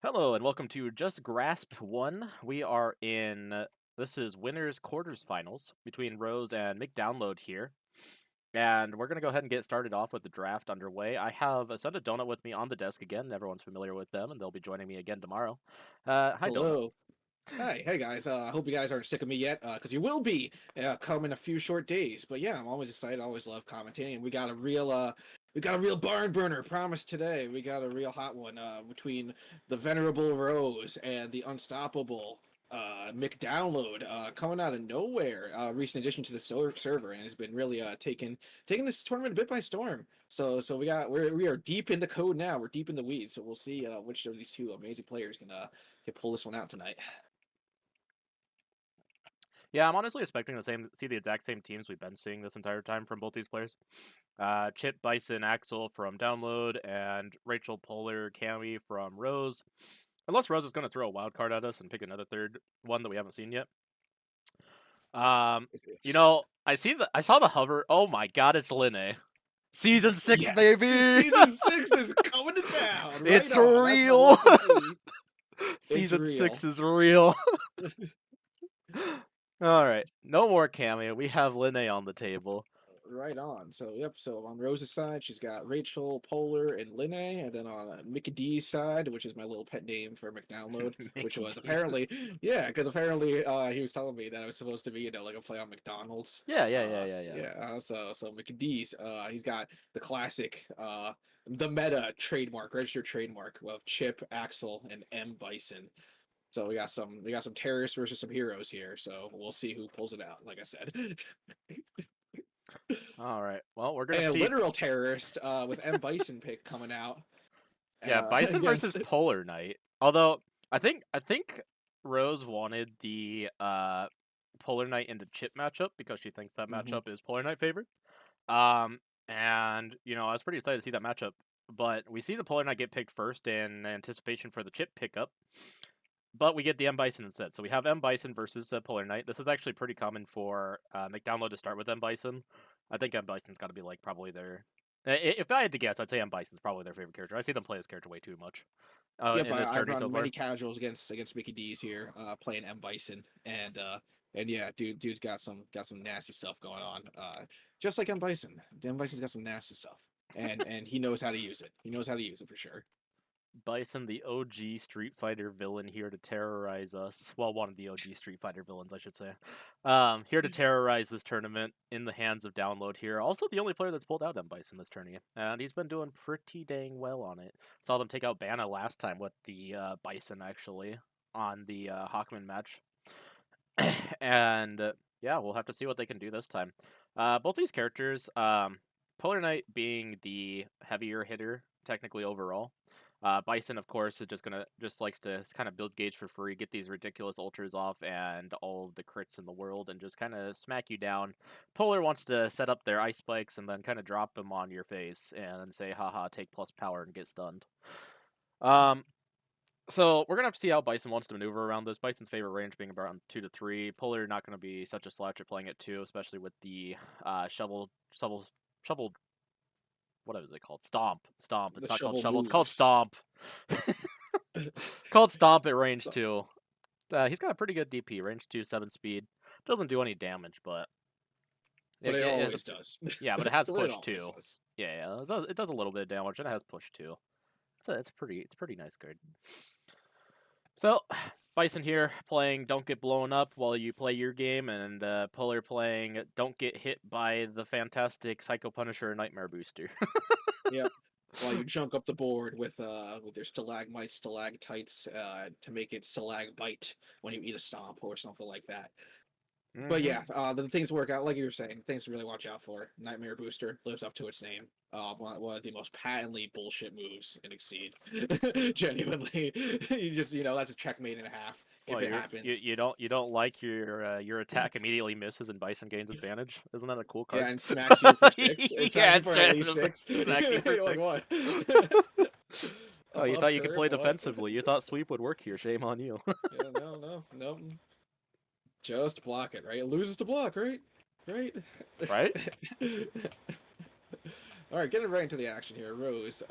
Hello and welcome to Just Grasp 1. We are in, this is winners quarters finals between Rose and McDownload here. And we're going to go ahead and get started off with the draft underway. I have Ascended Donut with me on the desk again. Everyone's familiar with them, and they'll be joining me again tomorrow. Hi, Donut. Hello. Hey guys. I hope you guys aren't sick of me yet, because you will be come in a few short days. But yeah, I'm always excited. I always love commentating. And we got a real barn burner promise today. We got a real hot one between the venerable Rose and the unstoppable McDownload coming out of nowhere. Recent addition to the server and has been really taking this tournament a bit by storm. So we are deep in the code now. We're deep in the weeds. So we'll see which of these two amazing players can pull this one out tonight. Yeah, I'm honestly expecting see the exact same teams we've been seeing this entire time from both these players. Chip, Bison, Axel from Download, and Rachel Polar, Cammy from Rose. Unless Rose is going to throw a wild card at us and pick another third one that we haven't seen yet. Um, I saw the hover. Oh my god, it's Linne. Season 6, Yes, baby! season 6 is coming to town. Right It's on. That's what I real! love to see. It's Season 6 real. is real. Alright, no more cameo. We have Linne on the table. Right on. So yep. So on Rose's side, she's got Rachel, Polar, and Linne, and then on Mickey D's side, which is my little pet name for McDownload, which Mickey was D's. apparently yeah, because apparently he was telling me that I was supposed to be like a play on McDonald's. Yeah. Yeah. So Mickey D's, he's got the classic the meta trademark, registered trademark of Chip, Axel, and M Bison. So we got some terrorists versus some heroes here. So we'll see who pulls it out. Like I said. Alright, well, we're gonna And a see. literal terrorist with M Bison pick coming out Yeah, Bison versus against. Polar Knight. Although I think Rose wanted the Polar Knight into Chip matchup because she thinks that Mhm. matchup is Polar Knight favored. And I was pretty excited to see that matchup. But we see the Polar Knight get picked first in anticipation for the Chip pickup. But we get the M Bison instead. So we have M Bison versus Polar Knight. This is actually pretty common for McDownload to start with M Bison. I think M Bison's got to be like probably their. If I had to guess, I'd say M Bison's probably their favorite character. I see them play this character way too much Yep, in this I've tourney so run far. many casuals against Mickey D's here, playing M Bison, and yeah, dude's got some nasty stuff going on. Just like M Bison, M Bison's got some nasty stuff, and he knows how to use it. He knows how to use it for sure. Bison, the OG Street Fighter villain, here to terrorize us. Well, one of the OG Street Fighter villains, I should say. Here to terrorize this tournament in the hands of Download here. Also, the only player that's pulled out M Bison this tourney, and he's been doing pretty dang well on it. Saw them take out Banna last time with the Bison actually on the Hawkman match, and yeah, we'll have to see what they can do this time. Both these characters, Polar Knight being the heavier hitter technically overall. Bison, of course, is just likes to kind of build gauge for free, get these ridiculous ultras off and all of the crits in the world, and just kind of smack you down. Polar wants to set up their ice spikes and then kind of drop them on your face and say, "Haha, take plus power and get stunned." Um, so we're gonna have to see how Bison wants to maneuver around this. Bison's favorite range being around 2 to 3. Polar not gonna be such a slouch at playing it 2, especially with the shovel. What is it called? Stomp. The It's not called shovel shovel. It's called moves, stomp. Called stomp at range 2. He's got a pretty good DP, range 2, 7 speed. Doesn't do any damage, but but it it has a always does. yeah, but it has But it push always 2. does. Yeah, it does a little bit of damage, and it has push 2. It's a pretty nice card. So, Bison here playing Don't Get Blown Up while you play your game, and Polar playing Don't Get Hit by the fantastic Psycho Punisher Nightmare Booster. Yep. While you junk up the board with their stalagmites, stalactites, to make it stalagbite when you eat a stomp or something like that. But hmm yeah, the things work out like you were saying. Things to really watch out for. Nightmare Booster lives up to its name. One of the most patently bullshit moves in Exceed. Genuinely, that's a checkmate and a half if Well, it happens. you don't like your attack immediately misses and Bison gains advantage. Isn't that a cool Yeah, card? and smacks you for six. It smacks Yeah, you it's for at just least six. smacks you for You're like 6. what? Oh, you Above thought you could curve? play What? defensively. You thought sweep would work here. Shame on you. Yeah, no. Just block it, right? It loses to block, right? Right? Right? All right, getting right into the action here. Rose,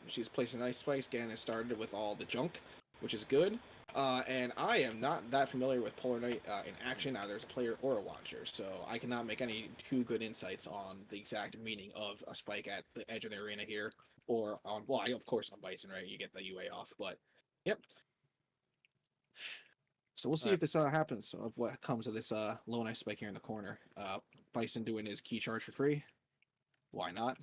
she's placing Ice Spikes, getting it started with all the junk, which is good. And I am not that familiar with Polar Knight in action, either as a player or a watcher, so I cannot make any too good insights on the exact meaning of a spike at the edge of the arena here, or on, well, of course on Bison, right? You get the UA off, but yep. So we'll see if this happens, of what comes of this lone Ice Spike here in the corner. Bison doing his key charge for free. Why not?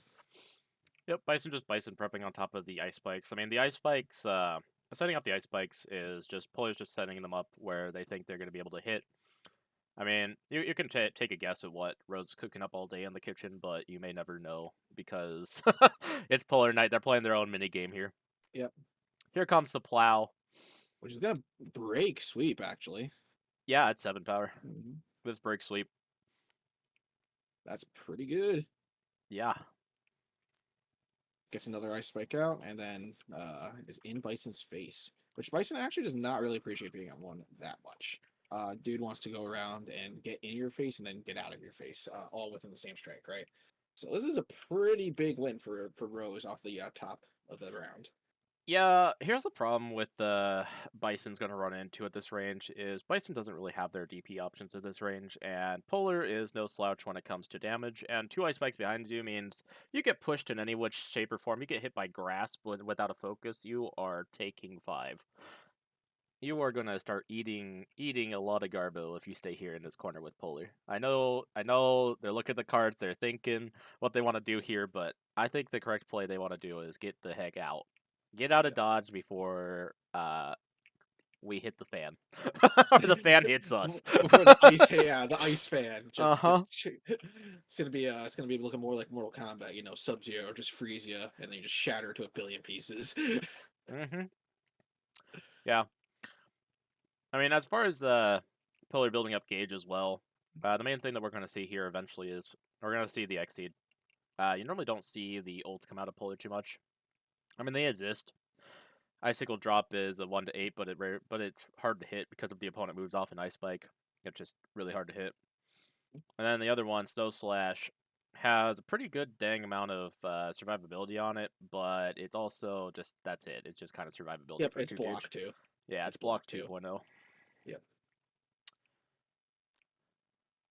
Yep, Bison prepping on top of the ice spikes. I mean, the ice spikes, setting up the ice spikes is just players just setting them up where they think they're going to be able to hit. I mean, you can take a guess at what Rose is cooking up all day in the kitchen, but you may never know because it's Polar Knight. They're playing their own mini game here. Yep. Here comes the plow. Which is gonna break sweep, actually. Yeah, it's 7 power. Mm-hmm. This break sweep. That's pretty good. Yeah. Gets another ice spike out, and then is in Bison's face. Which Bison actually does not really appreciate being on one that much. Dude wants to go around and get in your face and then get out of your face, all within the same strike, right? So this is a pretty big win for Rose off the top of the round. Yeah, here's the problem with Bison's going to run into at this range is Bison doesn't really have their DP options at this range, and Polar is no slouch when it comes to damage, and 2 ice spikes behind you means you get pushed in any which shape or form. You get hit by grasp without a focus, you are taking 5. You are going to start eating a lot of Garbo if you stay here in this corner with Polar. I know they're looking at the cards, they're thinking what they want to do here, but I think the correct play they want to do is get the heck out. Get out of dodge before we hit the fan, or the fan hits us. Before the ice, yeah, the ice fan. It's gonna be looking more like Mortal Kombat, you know, Sub-Zero just freeze you and then you just shatter to a billion pieces. Yeah. I mean, as far as Polar building up gauge as well, the main thing that we're going to see here eventually is we're going to see the Exceed. You normally don't see the ults come out of Polar too much. I mean, they exist. Icicle drop is a 1 to 8, but it's hard to hit because if the opponent moves off an ice spike. It's just really hard to hit. And then the other one, Snow Slash, has a pretty good dang amount of survivability on it, but it's also just that's it. It's just kind of survivability. Yep, for it's block too. Yeah, it's block 2.0. Yep.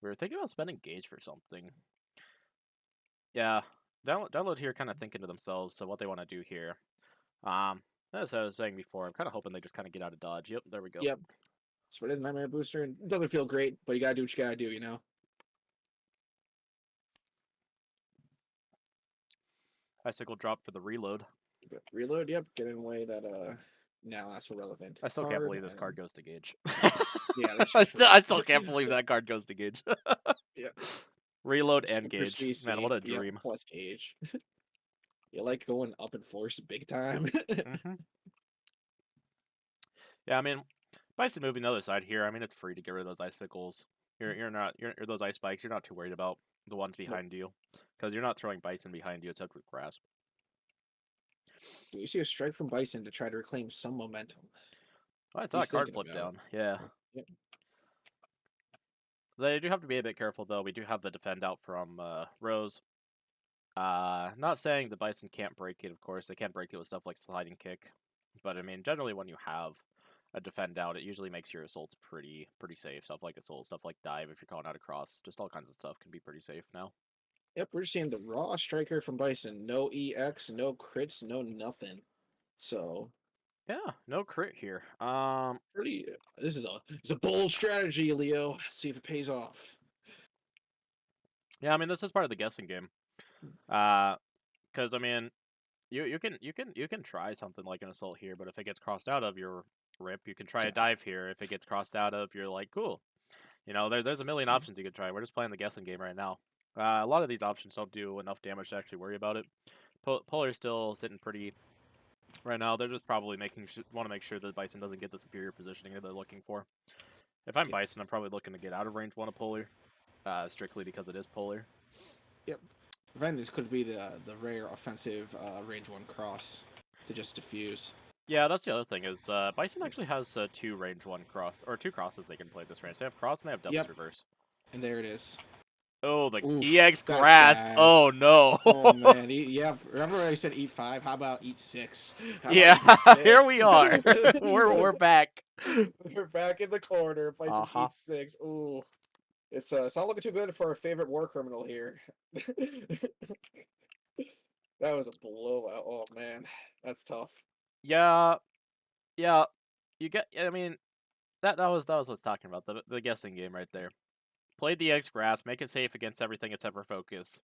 We were thinking about spending gauge for something. Yeah, download here kind of thinking to themselves, so what they want to do here. As I was saying before, I'm kind of hoping they just kind of get out of dodge. Yep, there we go. Yep. Spread in Nightmare Booster. It doesn't feel great, but you gotta do what you gotta do, you know? Icicle drop for the reload. Reload, yep. Get in a way that, now that's irrelevant. I still can't believe this card goes to gauge. Yeah, that's I still can't believe that card goes to gauge. Yeah. Reload and gauge. Man, what a dream. Plus gauge. You like going up in force big time. Yeah, I mean, Bison moving the other side here. I mean, it's free to get rid of those icicles. You're those ice spikes. You're not too worried about the ones behind you because you're not throwing Bison behind you. It's except with grasp. You see a strike from Bison to try to reclaim some momentum. Oh, I saw a card flip down. Yeah. Yep. They do have to be a bit careful, though. We do have the defend out from Rose. Not saying the Bison can't break it, of course. They can't break it with stuff like sliding kick. But, I mean, generally when you have a defend out, it usually makes your assaults pretty safe. Stuff like assault, stuff like dive if you're calling out a cross. Just all kinds of stuff can be pretty safe now. Yep, we're seeing the raw striker from Bison. No EX, no crits, no nothing. So yeah, no crit here. This is a bold strategy, Leo. See if it pays off. Yeah, I mean this is part of the guessing game. Because I mean, you can try something like an assault here, but if it gets crossed out of your rip, you can try a dive here. If it gets crossed out of, you're like, cool. You know, there's a million options you could try. We're just playing the guessing game right now. A lot of these options don't do enough damage to actually worry about it. Polar's still sitting pretty right now. They're just probably want to make sure that Bison doesn't get the superior positioning that they're looking for. If I'm Bison, I'm probably looking to get out of range 1 of Polar, strictly because it is Polar. Yep. This could be the rare offensive range 1 cross to just diffuse. Yeah, that's the other thing is Bison actually has 2 range 1 cross or 2 crosses they can play this range. They have cross and they have doubles reverse. And there it is. Oh, the Oof, EX that's grasp. sad. Oh no. Oh man, yeah. Remember I said eat 5? How about eat 6? How about Yeah, eat here 6? we are. We're back. We're back in the corner. Bison Uh-huh. eat 6. Ooh, it's not looking too good for our favorite war criminal here. That was a blowout. Oh man, that's tough. Yeah, yeah. You get. I mean, that was what's talking about the guessing game right there. Play the EX grass, make it safe against everything it's ever focus.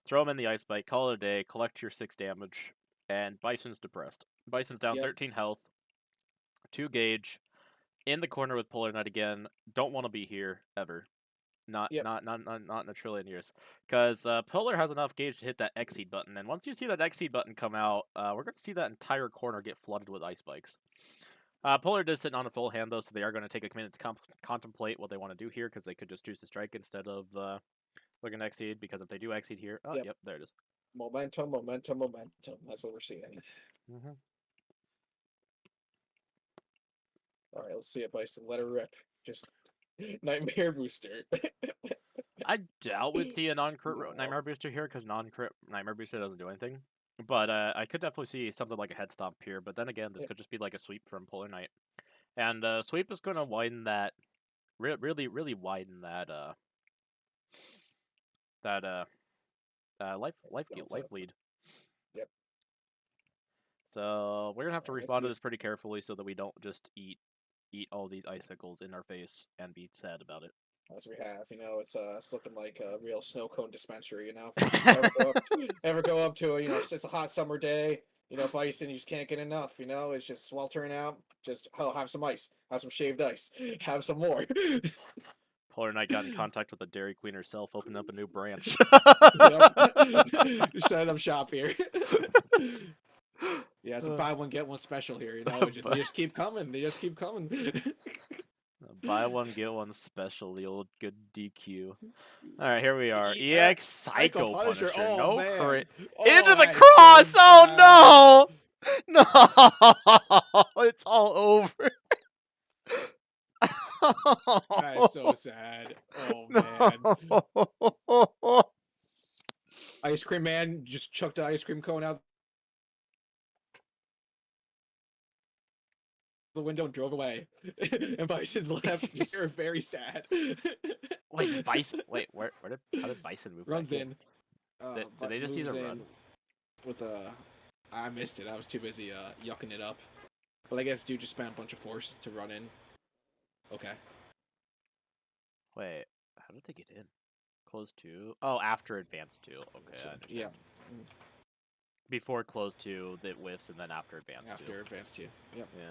Throw him in the ice bite, call it a day, collect your 6 damage, and Bison's depressed. Bison's down Yep. 13 health, 2 gauge, in the corner with Polar Knight again. Don't want to be here ever. Not Yep. not not not not in a trillion years. Because Polar has enough gauge to hit that Exceed button, and once you see that Exceed button come out, we're going to see that entire corner get flooded with ice spikes. Polar does sit on a full hand though, so they are going to take a minute to contemplate what they want to do here, because they could just choose to strike instead of looking to Exceed, because if they do Exceed here, oh, Yep. yep, there it is. Momentum, momentum, momentum. That's what we're seeing. Mm-hmm. All right, let's see it, Bison. Let her rip. Just Nightmare Booster. I doubt we'd see a non-crit No. Nightmare Booster here, because non-crit Nightmare Booster doesn't do anything. But I could definitely see something like a Head Stomp here, but then again, this Yep. could just be like a sweep from Polar Knight. And sweep is going to widen that, really widen that life Delta. lead. Yep. So we're gonna have to With respond to this these, pretty carefully so that we don't just eat all these icicles in our face and be sad about it. as we have, it's looking like a real snow cone dispensary. uh, Ever go up to it's a hot summer day. Bison, you just can't get enough. It's just sweltering out. Just have some ice, have some shaved ice, have some more. Polar Knight got in contact with the Dairy Queen herself, opened up a new branch. Yep. Set up shop here. Yeah, it's a buy one get one special here. They just keep coming. They just keep coming. Buy one get one special, the old good DQ. All right, here we are. EX EX Psycho Punisher. Oh No man. crit Oh, into the that is so cross. sad. Oh no, no, it's all over. That is so sad. Oh man. No. Ice cream man just chucked the ice cream cone out the window and drove away. And Bison's left. Just are very sad. Wait, did Bison? Wait, how did Bison move Runs back in? in. Did they just use Moves a in run? with a. I missed it. I was too busy yucking it up. But I guess dude just spent a bunch of force to run in. Okay. Wait, how did they get in? Close 2? Oh, after advance 2. Okay, So, I understand. yeah. Before close 2, it whiffs, and then after advance 2. After advance 2. Yep. Yeah.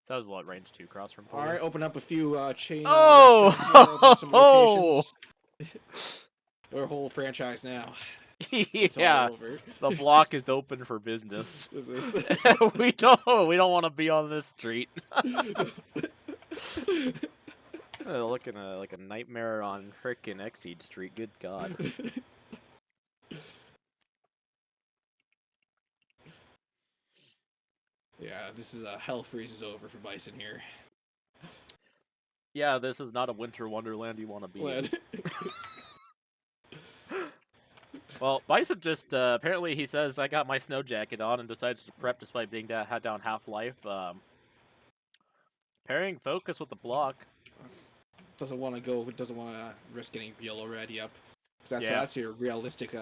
So that was what, range 2 cross from Polar? Alright, open up a few chain Oh! restaurants here. Open up some locations. Our whole franchise now. It's Yeah, all over. the block is open for business. This we don't want to be on this street. Looking like a nightmare on frickin' Exceed Street. Good God. Yeah, this is a hell freezes over for Bison here. Yeah, this is not a winter wonderland you want to be in. Well, Bison just apparently he says I got my snow jacket on and decides to prep despite being had down half life. Pairing focus with the block. Doesn't want to risk getting YOLO ready up. That's your realistic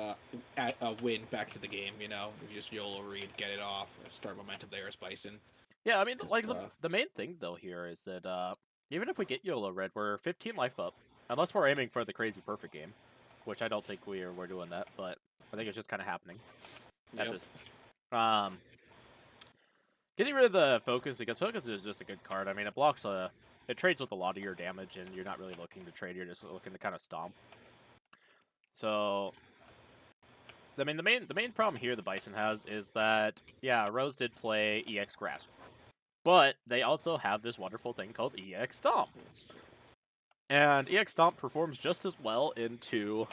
win back to the game. You just YOLO read, get it off, start momentum there as Bison. Yeah, I mean, like the main thing though here is that even if we get YOLO red, we're 15 life up, unless we're aiming for the crazy perfect game, which I don't think we're doing that, but I think it's just kind of happening at this. Getting rid of the focus, because focus is just a good card. I mean, it trades with a lot of your damage, and you're not really looking to trade. You're just looking to kind of stomp. So, I mean, the main problem here the Bison has is that, yeah, Rose did play EX Grasp, but they also have this wonderful thing called EX Stomp. And EX Stomp performs just as well into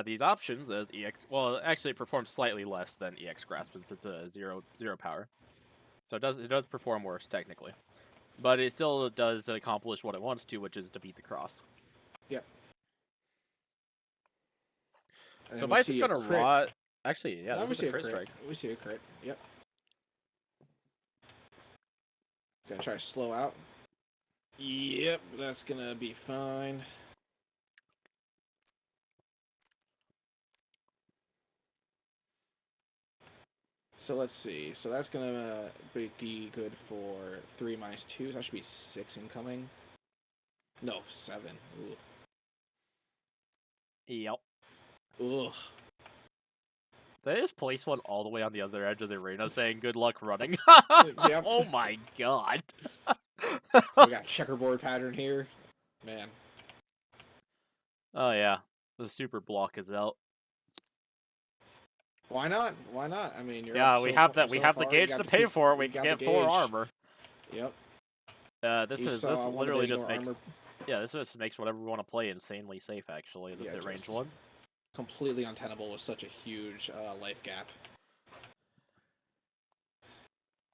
these options as EX. Well, actually, it performs slightly less than EX Grasp since it's a zero power. So it does perform worse technically, but it still does accomplish what it wants to, which is to beat the cross. Yep. And So then we Bison's see a gonna crit. rot. Actually, yeah, Now this we is a see a crit crit. strike. We see a crit. Yep. Gonna try to slow out. Yep, that's gonna be fine. So let's see. So that's gonna be good for 3 minus 2. So that should be 6 incoming. No, 7. Yep. Ugh. They just place one all the way on the other edge of the arena saying good luck running. Yep. Oh my god. We got checkerboard pattern here. Man. Oh yeah. The super block is out. Why not? Why not? I mean, you're up Yeah, so we have that. We so have the far. You gauge got to to pay keep. for it. We You can got the get 4 gauge. armor. Yep. This You this wanted to literally just ignore makes armor. yeah, this just makes whatever we want to play insanely safe. Actually, that's Yeah, at range just 1. completely untenable with such a huge life gap.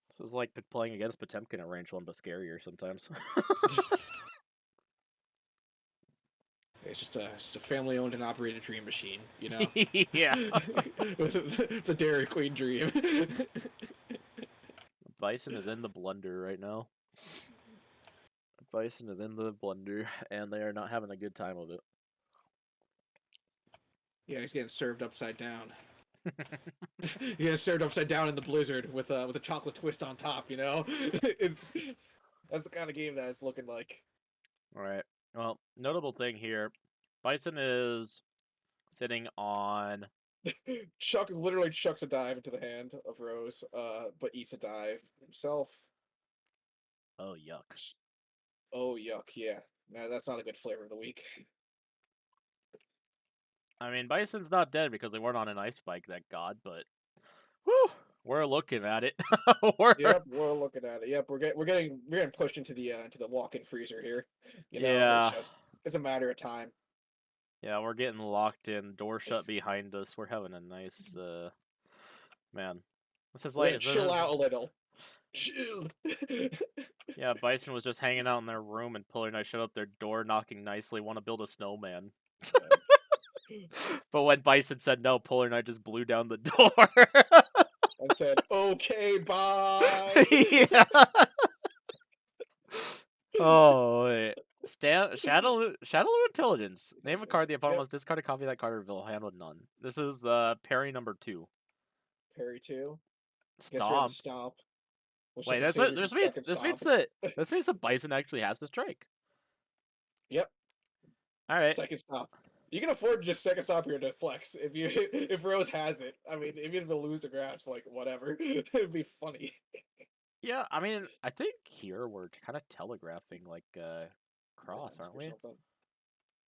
This is like playing against Potemkin at range 1, but scarier sometimes. It's just a family-owned and operated dream machine, you know. Yeah. The Dairy Queen dream. Bison is in the blender right now. Bison is in the blender, and they are not having a good time of it. Yeah, he's getting served upside down. He gets served upside down in the blizzard with a chocolate twist on top. You know, that's the kind of game that it's looking like. All right. Well, notable thing here, Bison is sitting on. Chuck literally chucks a dive into the hand of Rose, but eats a dive himself. Oh yuck. Oh yuck! Yeah, no, that's not a good flavor of the week. I mean, Bison's not dead because they weren't on an ice spike, thank God. But, whew, we're looking at it. Yep, we're looking at it. Yep, we're getting pushed into the walk-in freezer here. You know, Yeah. it's a matter of time. Yeah, we're getting locked in. Door shut behind us. We're having a nice, man. This is We're like gonna chill out a little. Chill. Yeah, Bison was just hanging out in their room, and Polar Knight showed up their door, knocking nicely. Want to build a snowman? But when Bison said no, Polar Knight just blew down the door. And said, "Okay, bye." Yeah. Oh wait. Shadowloo Intelligence. Name a card the opponent Yep. must discard a copy of that card or reveal hand with none. This is parry number 2. Parry 2. Guess we're at the Stomp. stomp. Which Wait, doesn't save you from this second means stomp. that Bison actually has to strike. Yep. All right. Second stop. You can afford to just second stop here to flex if you if Rose has it. I mean, even if you lose the grasp, like whatever, it'd be funny. Yeah, I mean, I think here we're kind of telegraphing like cross, aren't Or we? something.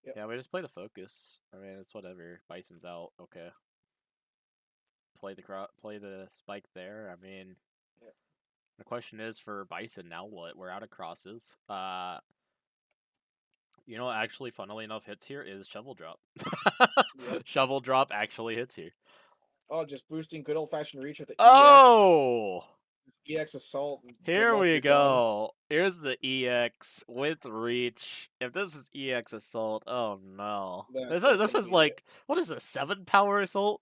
Yep. Yeah, we just play the focus. I mean, it's whatever. Bison's out. Okay. Play the spike there. I mean, Yep. the question is for Bison now what? We're out of crosses. You know what actually funnily enough hits here is shovel drop. Yep. Shovel drop actually hits here. Oh, just boosting good old fashioned reach with the Oh! EX assault. Good Here luck, we you're done. go. Here's the EX with reach. If this is EX assault, oh no. That's This gonna is be it. like, what is this, 7 power assault?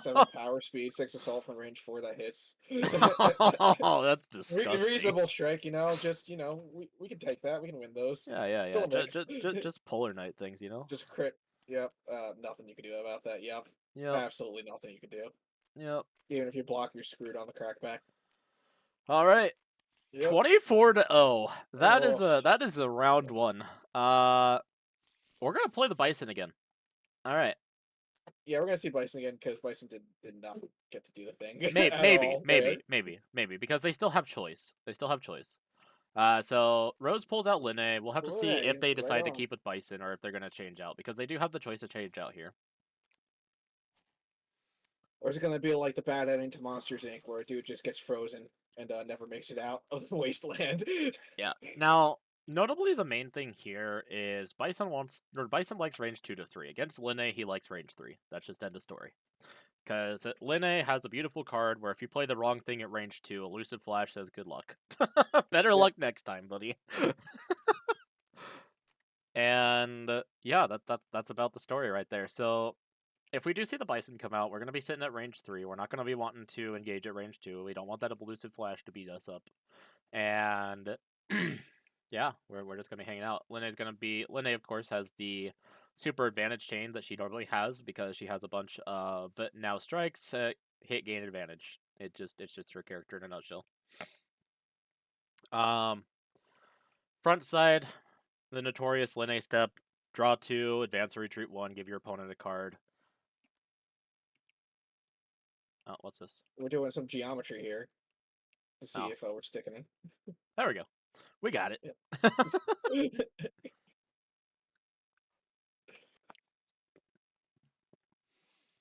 7 power speed, 6 assault from range 4 that hits. Oh, that's disgusting. Reasonable strike, you know. Just we can take that. We can win those. Yeah. Still a mix. Just Polar Knight things, you know? Just crit. Yep. Nothing you can do about that. Yep. Yep. Absolutely nothing you can do. Yep. Even if you block, you're screwed on the crackback. All right. Yep. 24-0. That Oh. is a round 1. We're gonna play the Bison again. All right. Yeah, we're gonna see Bison again because Bison did not get to do the thing Maybe because they still have choice. So Rose pulls out Linne. We'll have to see if they Right decide to on. keep with Bison or if they're gonna change out because they do have the choice to change out here. Or is it gonna be like the bad ending to Monsters Inc., where a dude just gets frozen and never makes it out of the wasteland? Yeah. Now, notably, the main thing here is Bison likes range 2 to 3. Against Linne, he likes range 3. That's just end of story. Because Linne has a beautiful card where if you play the wrong thing at range 2, Elusive Flash says good luck. Better luck next time, buddy. And yeah, that's about the story right there. So if we do see the Bison come out, we're going to be sitting at range 3. We're not going to be wanting to engage at range 2. We don't want that elusive flash to beat us up. And yeah, we're just going to be hanging out. Linne, of course, has the super advantage chain that she normally has because she has a bunch of now strikes, hit gain advantage. It's just her character in a nutshell. Front side, the notorious Linne step. Draw 2, advance or retreat 1, give your opponent a card. Oh, what's this? We're doing some geometry here to see Oh. if we're sticking in. There we go. We got it. Yep.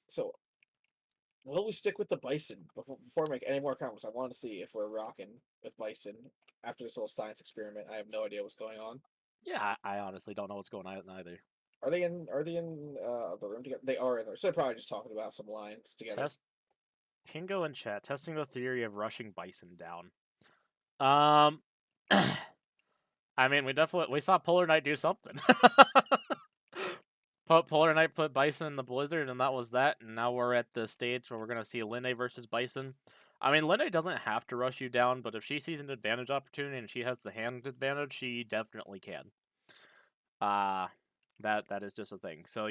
So, will we stick with the Bison? Before I make any more comments, I want to see if we're rocking with Bison after this little science experiment. I have no idea what's going on. Yeah, I honestly don't know what's going on either. Are they in the room together? They are in there. So they're probably just talking about some lines together. Test Pingo in chat testing the theory of rushing Bison down. I mean, we saw Polar Knight do something. Polar Knight put Bison in the Blizzard, and that was that. And now we're at the stage where we're gonna see Linne versus Bison. I mean, Linne doesn't have to rush you down, but if she sees an advantage opportunity and she has the hand advantage, she definitely can. That is just a thing. So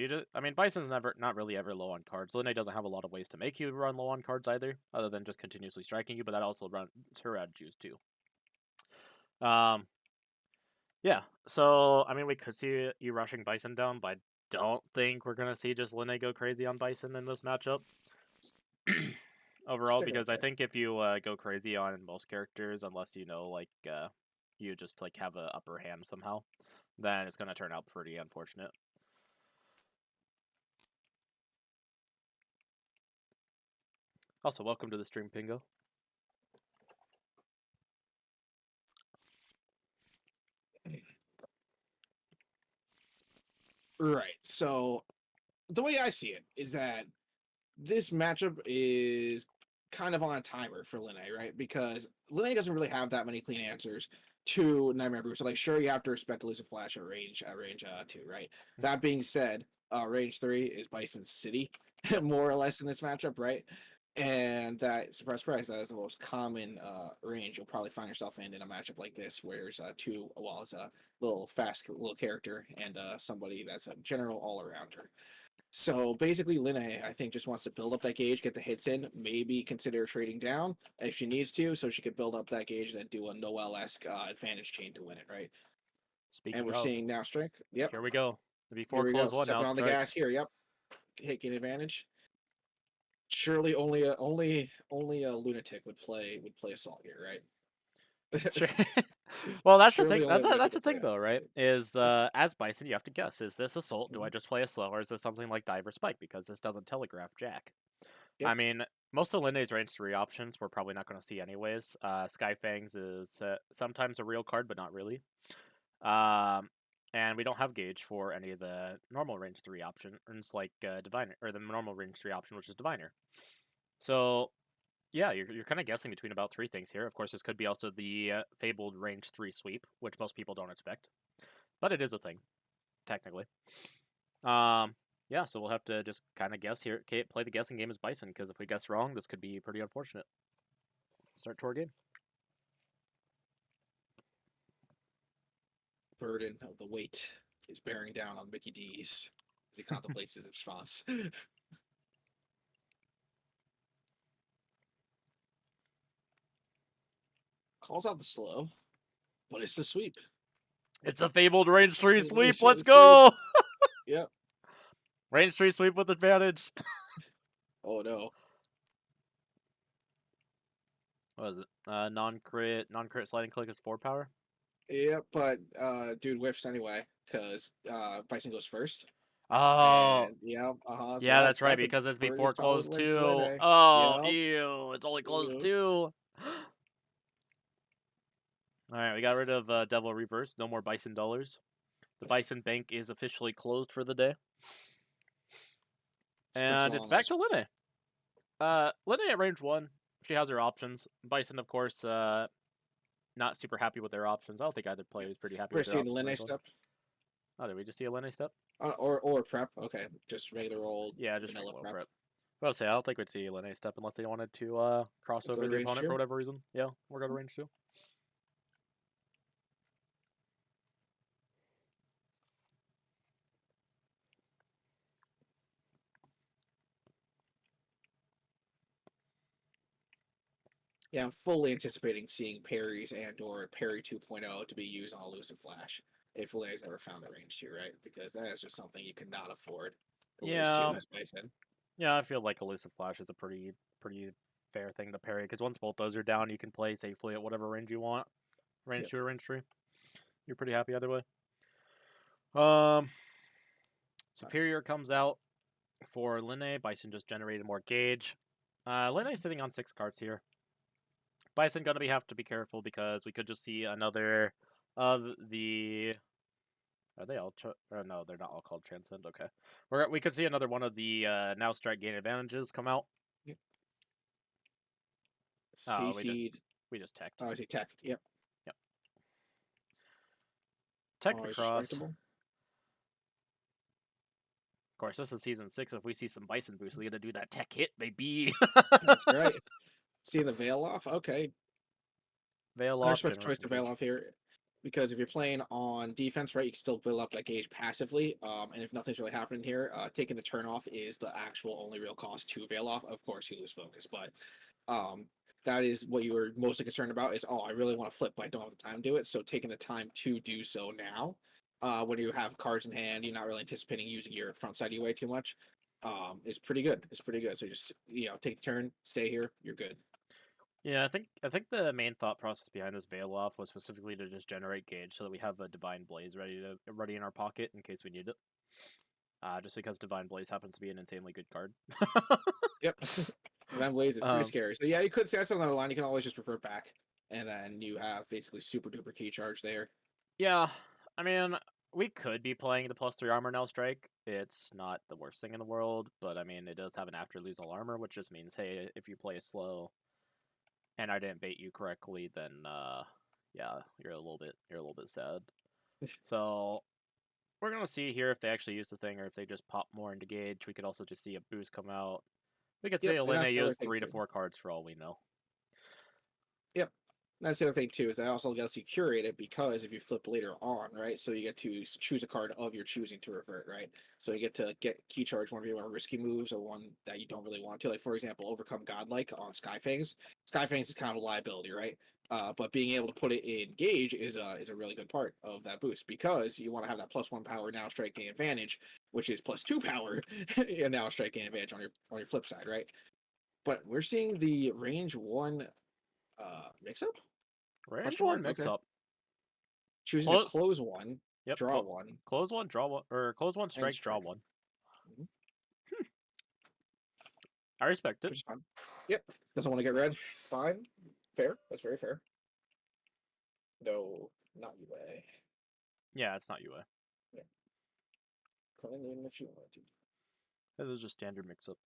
Bison's not really ever low on cards. Linne doesn't have a lot of ways to make you run low on cards either, other than just continuously striking you, but that also runs her attitudes too. Yeah. So I mean, we could see you rushing Bison down, but I don't think we're gonna see just Linne go crazy on Bison in this matchup. Overall, because I think if you go crazy on most characters, unless you you just have a upper hand somehow, then it's gonna turn out pretty unfortunate. Also, welcome to the stream, Pingo. Right. So the way I see it is that this matchup is kind of on a timer for Linne, right? Because Linne doesn't really have that many clean answers to Nightmare Brew. So like sure you have to respect Elusive Flash at range 2, right? That being said, range 3 is Bison City, more or less in this matchup, right? And that suppressed price, that is the most common range you'll probably find yourself in a matchup like this, where there's it's a little fast little character and somebody that's a general all arounder. So basically, Linne, I think, just wants to build up that gauge, get the hits in, maybe consider trading down if she needs to, so she could build up that gauge and then do a Noelle-esque advantage chain to win it, right? Speaking And we're of, seeing now strike. Yep. here we go. Before Here we go. close one, now Stepping on the strike. gas here. Yep. Taking advantage. Surely only a lunatic would play assault here, right? Sure. Well, that's the Surely thing. only a That's lunatic the would play thing, though, right? Is as Bison, you have to guess: is this assault? Do I just play a slow, or is this something like Dive or Spike? Because this doesn't telegraph Jack. Yep. I mean, most of Linne's range 3 options we're probably not going to see anyways. Skyfangs is sometimes a real card, but not really. And we don't have gauge for any of the normal range 3 options, like Diviner, or the normal range 3 option, which is Diviner. So, yeah, you're kind of guessing between about 3 things here. Of course, this could be also the fabled range 3 sweep, which most people don't expect, but it is a thing, technically. Yeah, so we'll have to just kind of guess here. Play the guessing game as Bison, because if we guess wrong, this could be pretty unfortunate. Start tour game. Burden of the weight is bearing down on Mickey D's as he contemplates his response. Calls out the slow, but it's the sweep. It's a fabled range 3 sweep. It's Let's go! Yep. Range 3 sweep with advantage. Oh no. What is it? Non-crit sliding click is 4 power. Yep, but dude whiffs anyway because Bison goes first. Oh. And, yeah, so yeah, that's right, because it's before close 2. Oh, Yep. ew, it's only close Yep. 2. Alright, we got rid of Devil Reverse. No more Bison dollars. The Bison Bank is officially closed for the day. And it's back to Linne. Linne at range 1. She has her options. Bison, of course, not super happy with their options. I don't think either player is pretty happy with their options. Linne step. Oh, did we just see a Lene step? Or prep. Okay, just regular old Yeah, just vanilla regular prep. prep. Well, say I don't think we'd see a Lene step unless they wanted to cross Go over to the range opponent for two. whatever reason. Yeah, we're going to range 2. Yeah, I'm fully anticipating seeing parries and or parry 2.0 to be used on elusive flash if Lene's ever found a range 2, right? Because that is just something you cannot afford to lose Yeah, to as Bison. yeah, I feel like elusive flash is a pretty fair thing to parry because once both those are down, you can play safely at whatever range you want, range Yep. 2 or range 3. You're pretty happy either way. Um, Superior comes out for Lene. Bison just generated more gauge. Lene's sitting on 6 cards here. Bison gonna have to be careful because we could just see another of the. Are they all? No, they're not all called Transcend. Okay, we could see another one of the now strike gain advantages come out. Yep. Oh, CC'd. we just teched. Oh, I see tech. Yep. Yep, tech the Always cross. Of respectable. course, this is season 6. If we see some Bison boost, we got to do that tech hit, baby. That's right. See the veil off? Okay. Veil I off, respect the generate choice some to veil gauge. off here because if you're playing on defense, right, you can still build up that gauge passively. And if nothing's really happening here, taking the turn off is the actual only real cost to veil off. Of course, you lose focus, but um, that is what you were mostly concerned about. Is I really want to flip, but I don't have the time to do it. So taking the time to do so now, when you have cards in hand, you're not really anticipating using your front side UA too much. Is pretty good. It's pretty good. So just take the turn, stay here, you're good. Yeah, I think the main thought process behind this veil off was specifically to just generate gauge so that we have a divine blaze ready in our pocket in case we need it. Just because divine blaze happens to be an insanely good card. Yep. Van Blaze is pretty um, scary. So yeah, you could say that's another line. You can always just revert back, and then you have basically super duper key charge there. yeah, I mean we could be playing the +3 armor now strike. It's not the worst thing in the world, but I mean it does have an after lose all armor, which just means hey, if you play slow and I didn't bait you correctly, then yeah, you're a little bit sad. So we're gonna see here if they actually use the thing or if they just pop more into gauge. We could also just see a boost come out. We could say Yep, and that's Elena the other used thing 3 to too. 4 cards for all we know. Yep. That's the other thing too, is that also lets you curate it because if you flip later on, right? So you get to choose a card of your choosing to revert, right? So you get to get key charge one of your more risky moves or one that you don't really want to. Like for example, overcome godlike on Skyfangs. Skyfangs is kind of a liability, right? But being able to put it in gauge is a really good part of that boost because you want to have that +1 power now strike gain advantage, which is +2 power and now strike gain advantage on your flip side, right? But we're seeing the range 1 mix up. Range Question 1 mark? mix Okay. up. Choosing to Close. close one, Yep. draw one, Close 1, draw 1, or close 1, and strike, draw strike. 1. Mhm. I respect it. Which is fine. Yep. Doesn't want to get red. Fine. Fair. That's very fair. No, not UA. Yeah, it's not UA. Yeah. Call it name if you want to. This is just standard mix up.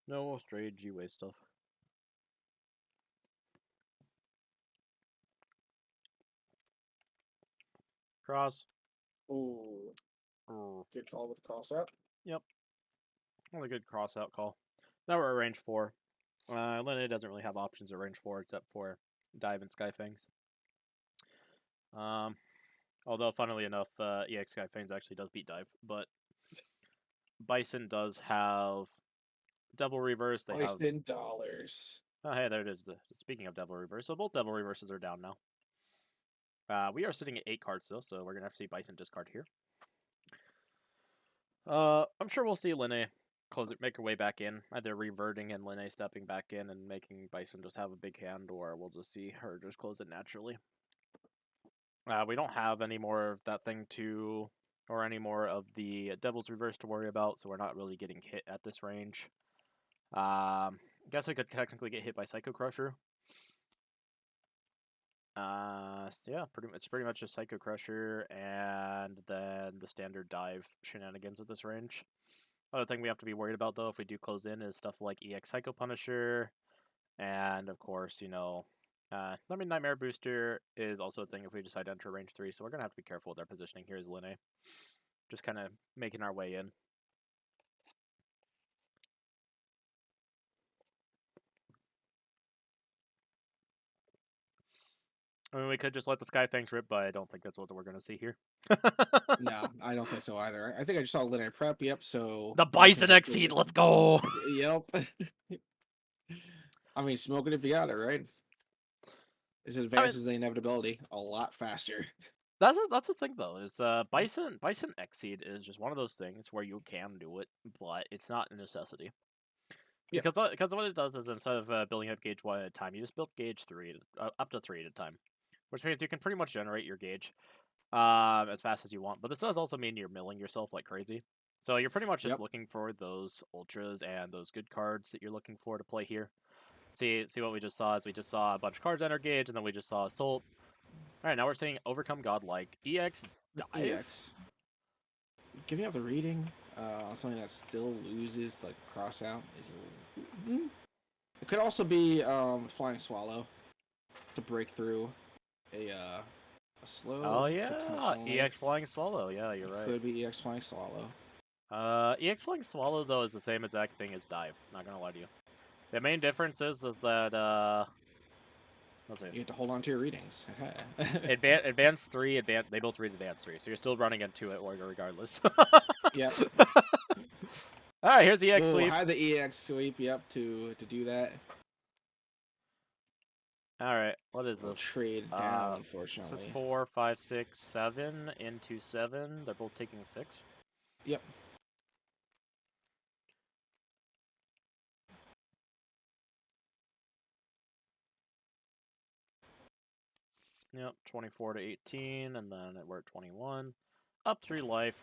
No strange UA stuff. Cross. Ooh, Oh, good call with cross up. yep. Only good cross out call. Now we're at range 4. Lena doesn't really have options at range 4 except for dive and Skyfangs. Um, Although, funnily enough, EX Skyfangs actually does beat dive, but Bison does have Devil Reverse. They have. Bison dollars. Oh, hey, there it is. Speaking of Devil Reverse, so both Devil Reverses are down now. We are sitting at 8 cards still, so we're gonna have to see Bison discard here. I'm sure we'll see Lene close it, make her way back in, either reverting and Lene stepping back in and making Bison just have a big hand, or we'll just see her just close it naturally. We don't have any more of that thing to, or any more of the Devil's Reverse to worry about, so we're not really getting hit at this range. Guess we could technically get hit by Psycho Crusher. So yeah, it's pretty much a Psycho Crusher and then the standard dive shenanigans at this range. Other thing we have to be worried about though, if we do close in, is stuff like EX Psycho Punisher, and of course, I mean, Nightmare Booster is also a thing if we decide to enter range 3, so we're going to have to be careful with our positioning here as Linne. Just kind of making our way in. I mean, we could just let the Skyfangs rip, but I don't think that's what we're going to see here. No, I don't think so either. I think I just saw Linear Prep. Yep. So The Bison's Bison up Exceed, to let's go! Yep. I mean, smoke it if you got it, right? This I mean, advances the inevitability a lot faster. that's the thing though, is Bison Exceed is just one of those things where you can do it, but it's not a necessity. Yeah. Because what it does is instead of building up gauge 1 at a time, you just build gauge 3 up to 3 at a time, which means you can pretty much generate your gauge as fast as you want. But this does also mean you're milling yourself like crazy. So you're pretty much just Yep. looking for those ultras and those good cards that you're looking for to play here. See what we just saw is we just saw a bunch of cards enter gauge, and then we just saw Assault. All right, now we're seeing Overcome Godlike. EX Dive? EX. Giving up the reading, something that still loses, like cross out, is it could also be Flying Swallow to break through a slow Oh yeah, potentially. EX Flying Swallow. Yeah, you're It right. could be EX Flying Swallow. EX Flying Swallow though is the same exact thing as Dive. Not gonna lie to you. The main difference is that let's see. You have to hold on to your readings. Advanced 3, they both read Advanced 3, so you're still running into it regardless. Yep. Alright, here's the EX Oh, sweep. had the EX sweep, yep, to do that. Alright, what is We'll this? trade down, This unfortunately. is 4, 5, 6, 7 into 7. They're both taking 6. Yep. Yep, 24 to 18, and then we're at 21. Up 3 life.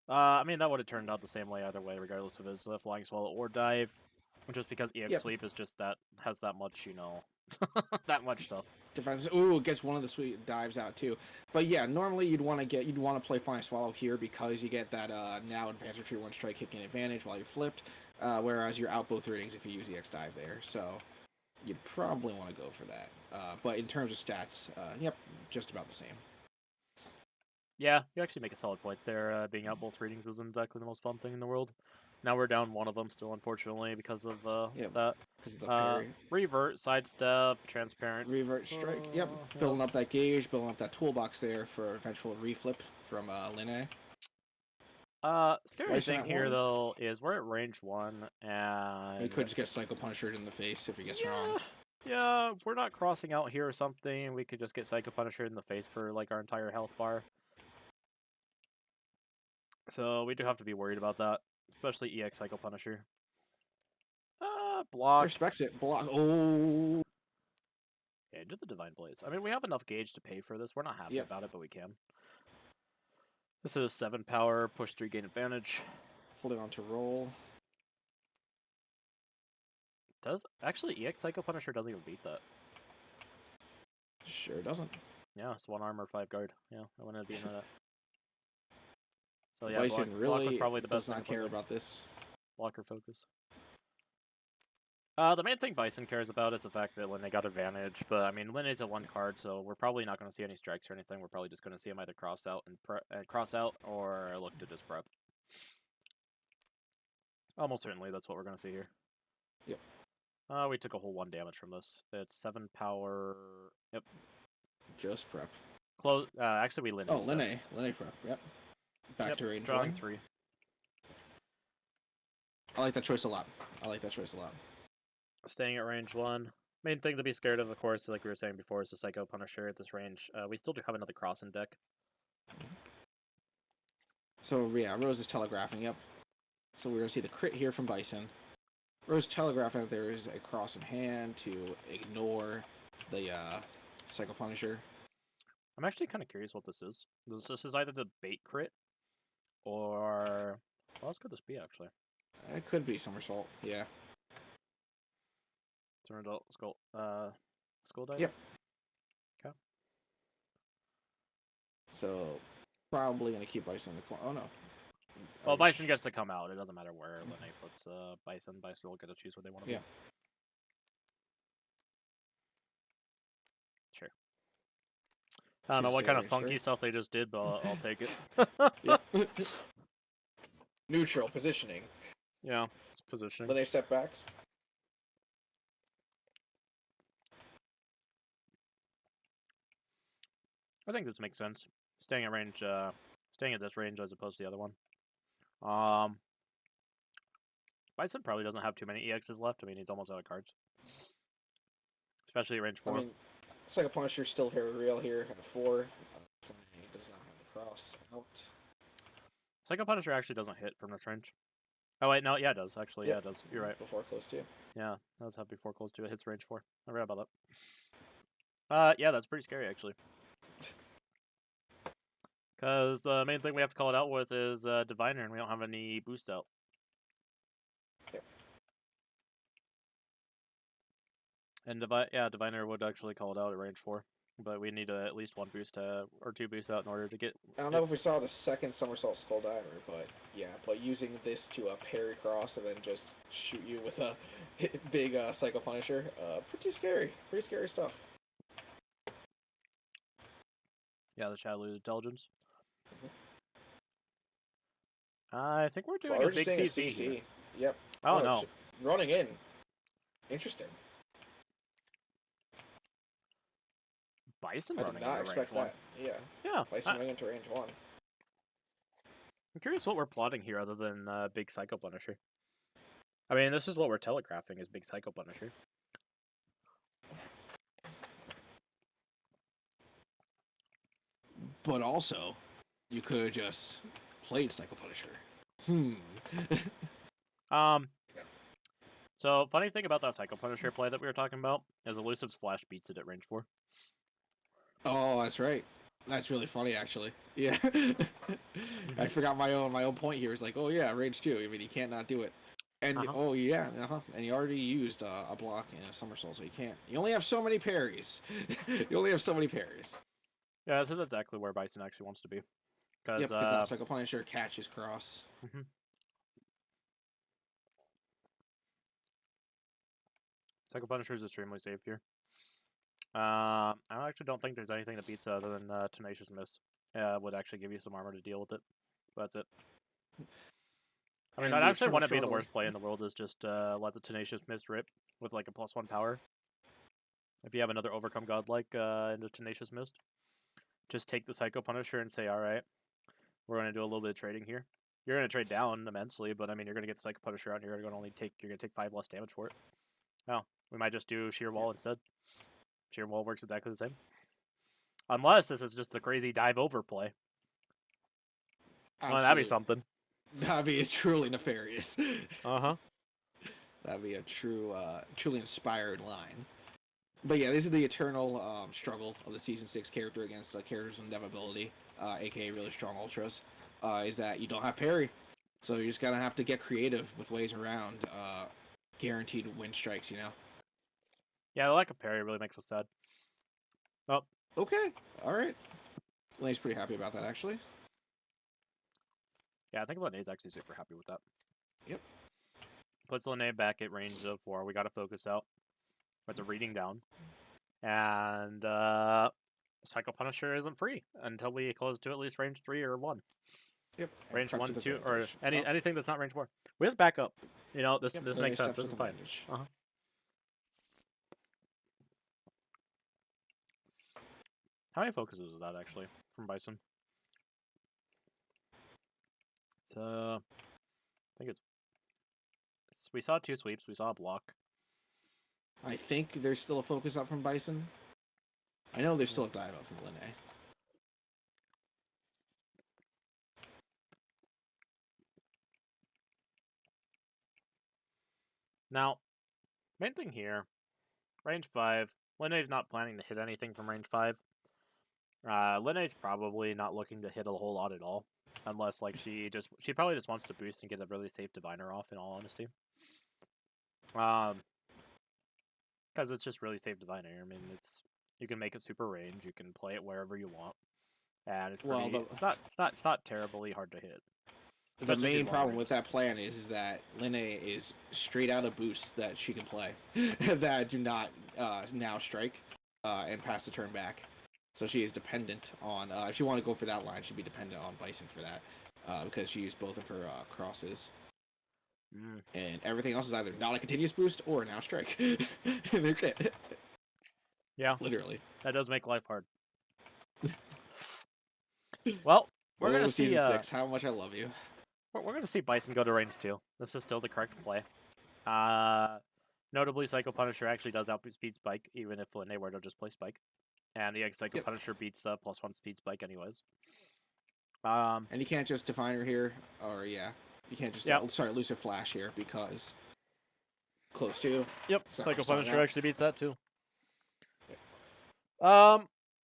I mean, that would have turned out the same way either way, regardless of his Flying Swallow or Dive. Just because EX Yep. Sweep is just that, has that much, you know, that much stuff. Defense. Ooh, it gets one of the sweet dives out too. But yeah, normally you'd want to play Flying Swallow here because you get that now advanced retreat 1 strike kicking advantage while you're flipped, whereas you're out both ratings if you use EX dive there. So you'd probably want to go for that. But in terms of stats, yep, just about the same. Yeah, you actually make a solid point there. Being out both readings isn't exactly the most fun thing in the world. Now we're down one of them still, unfortunately, because of Yep, that. because of the parry. Revert, sidestep, transparent. Revert strike. Yep, Yep. building up that gauge, building up that toolbox there for eventual reflip from Linne. Scary Bison thing at here 1. though is we're at range 1, and He could just get Psycho Punisher in the face if he gets wrong. Yeah, if we're not crossing out here or something, we could just get Psycho Punisher in the face for like our entire health bar. So we do have to be worried about that, especially EX Psycho Punisher. Block. Respects it. Block. Oh. Okay, do the Divine Blaze. I mean, we have enough gauge to pay for this. We're not happy about it, but we can. This is 7 power, push 3, gain advantage. Fully on to roll. Does actually EX Psycho Punisher doesn't even beat that. Sure doesn't. Yeah, it's 1 armor, 5 guard. Yeah, I wouldn't be into that. So yeah, Bison block was really probably the best does not thing care about this. Blocker focus. The main thing Bison cares about is the fact that Linne got advantage, but I mean Linne's a 1 card, so we're probably not going to see any strikes or anything. We're probably just going to see him either cross out or look to just prep. Almost certainly that's what we're going to see here. Yep. We took a whole 1 damage from this. It's 7 power. Yep. Just prep. Close. Actually, we Linne. Oh, Linne prep. Yep. Back to range drawing 1. 3. I like that choice a lot. Staying at range 1. Main thing to be scared of course, like we were saying before, is the Psycho Punisher at this range. We still do have another cross in deck. So yeah, Rose is telegraphing. Yep. So we're gonna see the crit here from Bison. Rose telegraphing that there is a cross in hand to ignore the Psycho Punisher. I'm actually kind of curious what this is. This is either the bait crit or what else could this be actually? It could be somersault. Yeah. Skull dive. Yep. Okay. So probably gonna keep Bison in the corner. Oh no. Well, Bison gets to come out. It doesn't matter where Linne puts Bison. Bison will get to choose what they want to do. I don't know Chooses what to kind of range funky 3. stuff they just did, but I'll take it. Yep. Neutral positioning. Yeah, it's positioning. Linear step backs. I think this makes sense. Staying at range, staying at this range as opposed to the other one. Bison probably doesn't have too many EXs left. I mean, he's almost out of cards. Especially at range 4. I mean, Psycho Punisher still very real here at 4. He does not have the cross out. Psycho Punisher actually doesn't hit from this range. Oh wait, no, yeah, it does actually. Yep. Yeah, it does. You're right. Before close 2. Yeah, that does have before close to it. Hits range 4. I forgot about that. Yeah, that's pretty scary actually. Because the main thing we have to call it out with is Diviner, and we don't have any boost out. Yep. And Diviner would actually call it out at range 4, but we need at least 1 boost or 2 boosts out in order to get. I don't know if we saw the second Somersault Skull Diver, but yeah, but using this to parry cross and then just shoot you with a big Psycho Punisher, pretty scary stuff. Yeah, the Shadowloo Intelligence. Mhm. I think we're doing Well, a we're just big saying CC. Here. Yep. Oh no. Running in. Interesting. Bison I running did not into expect range that. 1. Yeah. Yeah. Bison running into range 1. I'm curious what we're plotting here other than Big Psycho Punisher. I mean, this is what we're telegraphing is Big Psycho Punisher. But also, you could have just played Psycho Punisher. So, funny thing about that Psycho Punisher play that we were talking about is Elusive's Flash beats it at range 4. Oh, that's right. That's really funny, actually. Yeah. I forgot my own point here. It's like, oh yeah, range 2. I mean, you can't not do it. And oh yeah, and you already used a block and a somersault, so you can't. You only have so many parries. You only have so many parries. Yeah, this is exactly where Bison actually wants to be. Yep, because that Psycho Punisher catches cross. Psycho Punisher is extremely safe here. I actually don't think there's anything that beats it other than Tenacious Mist. Would actually give you some armor to deal with it. But that's it. I mean, I'd actually want to be the worst play in the world is just let the Tenacious Mist rip with like a +1 power. If you have another Overcome Godlike into Tenacious Mist, just take the Psycho Punisher and say, alright, we're going to do a little bit of trading here. You're going to trade down immensely, but I mean, you're going to get the Psycho Punisher out and you're going to take 5 less damage for it. Oh, we might just do Sheer Wall instead. Sheer Wall works exactly the same. Unless this is just the crazy dive over play. Well, that'd be something. That'd be truly nefarious. Uh-huh. That'd be a truly inspired line. But yeah, this is the eternal struggle of the Season 6 character against characters with inevitability, aka really strong ultras, is that you don't have parry. So you just gotta have to get creative with ways around guaranteed win strikes, you know? Yeah, the lack of parry really makes us sad. Oh. Okay, alright. Lane's pretty happy about that, actually. Yeah, I think Linnea's actually super happy with that. Yep. Puts Linnea back at range of 4. We got to focus out. It's a reading down. And Psycho Punisher isn't free until we close to at least range 3 or 1. Yep. Range 1, 2, or anything that's not range 4. We have to back up. You know, this makes sense. This is fine. Uh-huh. How many focuses is that actually from Bison? So I think it's we saw 2 sweeps, we saw a block. I think there's still a focus up from Bison. I know there's still a dive up from Linnea. Now, main thing here, range 5. Linnea's not planning to hit anything from range 5. Linnea's probably not looking to hit a whole lot at all. Unless, like, she probably just wants to boost and get a really safe Diviner off, in all honesty. Because it's just really safe Diviner. I mean, you can make it super range, you can play it wherever you want. And it's pretty, it's not terribly hard to hit. The main problem with that plan is that Linnea is straight out of boosts that she can play that do not now strike and pass the turn back. So she is dependent on. If you want to go for that line, she'd be dependent on Bison for that, because she used both of her crosses, Mm. and everything else is either not a continuous boost or now strike. In their kit, Yeah, literally. that does make life hard. Well, we're gonna Oh, see. season 6, how much I love you. We're gonna see Bison go to range 2. This is still the correct play. Notably, Psycho Punisher actually does outspeed Spike, even if Linne were to just play Spike. And the Psycho Yep. Punisher beats +1 speed Spike anyways. And you can't just define her here, or yeah, you can't just Yep. sorry, Lucid Flash here because close to. Yep, It's not Psycho gonna stop Punisher now. actually beats that too.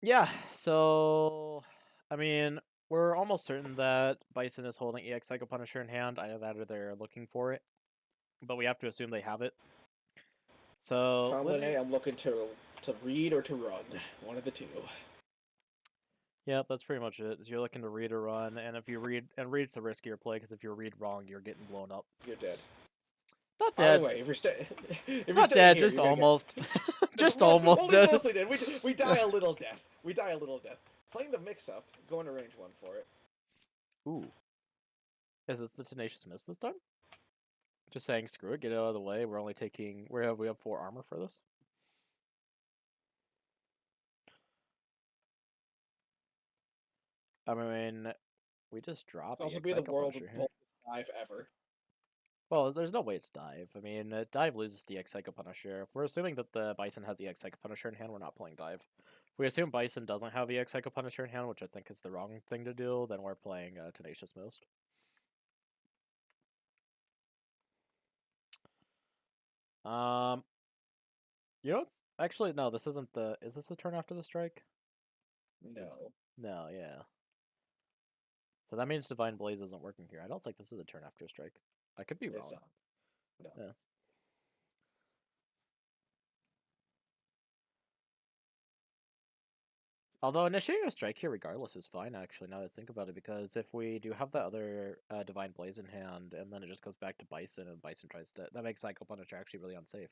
Yeah, so I mean, we're almost certain that Bison is holding EX Psycho Punisher in hand. Either that or they're looking for it. But we have to assume they have it. So If I'm Linne, I'm looking to read or to run. One of the two. Yep, that's pretty much it. Is you're looking to read or run, and if you read's the riskier play because if you read wrong, you're getting blown up. You're dead. Not Either dead. way, if you're Not staying dead, here, just you're gonna get almost. Just almost only dead. mostly dead. We die a little death. We die a little death. Playing the mix-up, going to range 1 for it. Ooh. Is this the Tenacious Miss this time? Just saying, screw it, get it out of the way. We're only taking. We have 4 armor for this. I mean, we just drop Also EX be the Psycho world's Punisher here. boldest dive ever. Well, there's no way it's dive. I mean, dive loses the EX Psycho Punisher. If we're assuming that the Bison has the EX Psycho Punisher in hand, we're not playing dive. If we assume Bison doesn't have the EX Psycho Punisher in hand, which I think is the wrong thing to do, then we're playing Tenacious Most. You know what's... Actually, no, this isn't the... Is this the turn after the strike? No. No, yeah. So that means Divine Blaze isn't working here. I don't think this is a turn after strike. I could be It's wrong. not. No. Yeah. Although initiating a strike here regardless is fine, actually, now that I think about it, because if we do have that other Divine Blaze in hand, and then it just goes back to Bison, and Bison tries to... That makes Psycho Punisher actually really unsafe,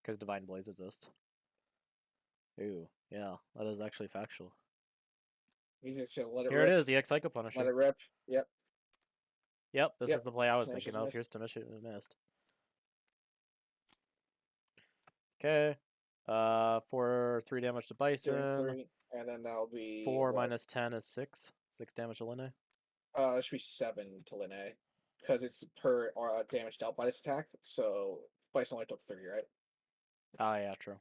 because Divine Blaze exists. Ooh, yeah, that is actually factual. He's just gonna let it Here rip. it is, the EX Psycho Punisher. Let it rip. Yep. Yep, this is the play I was Tenacious thinking of. Miss. Here's Tenacious Mist. Okay. 4 3 damage to Doing Bison. 3, and then that'll be 4 what? minus 10 is 6. 6 damage to Linne. It should be 7 to Linne, because it's per damage dealt by this attack. So Bison only took 3, right? Ah, yeah, true.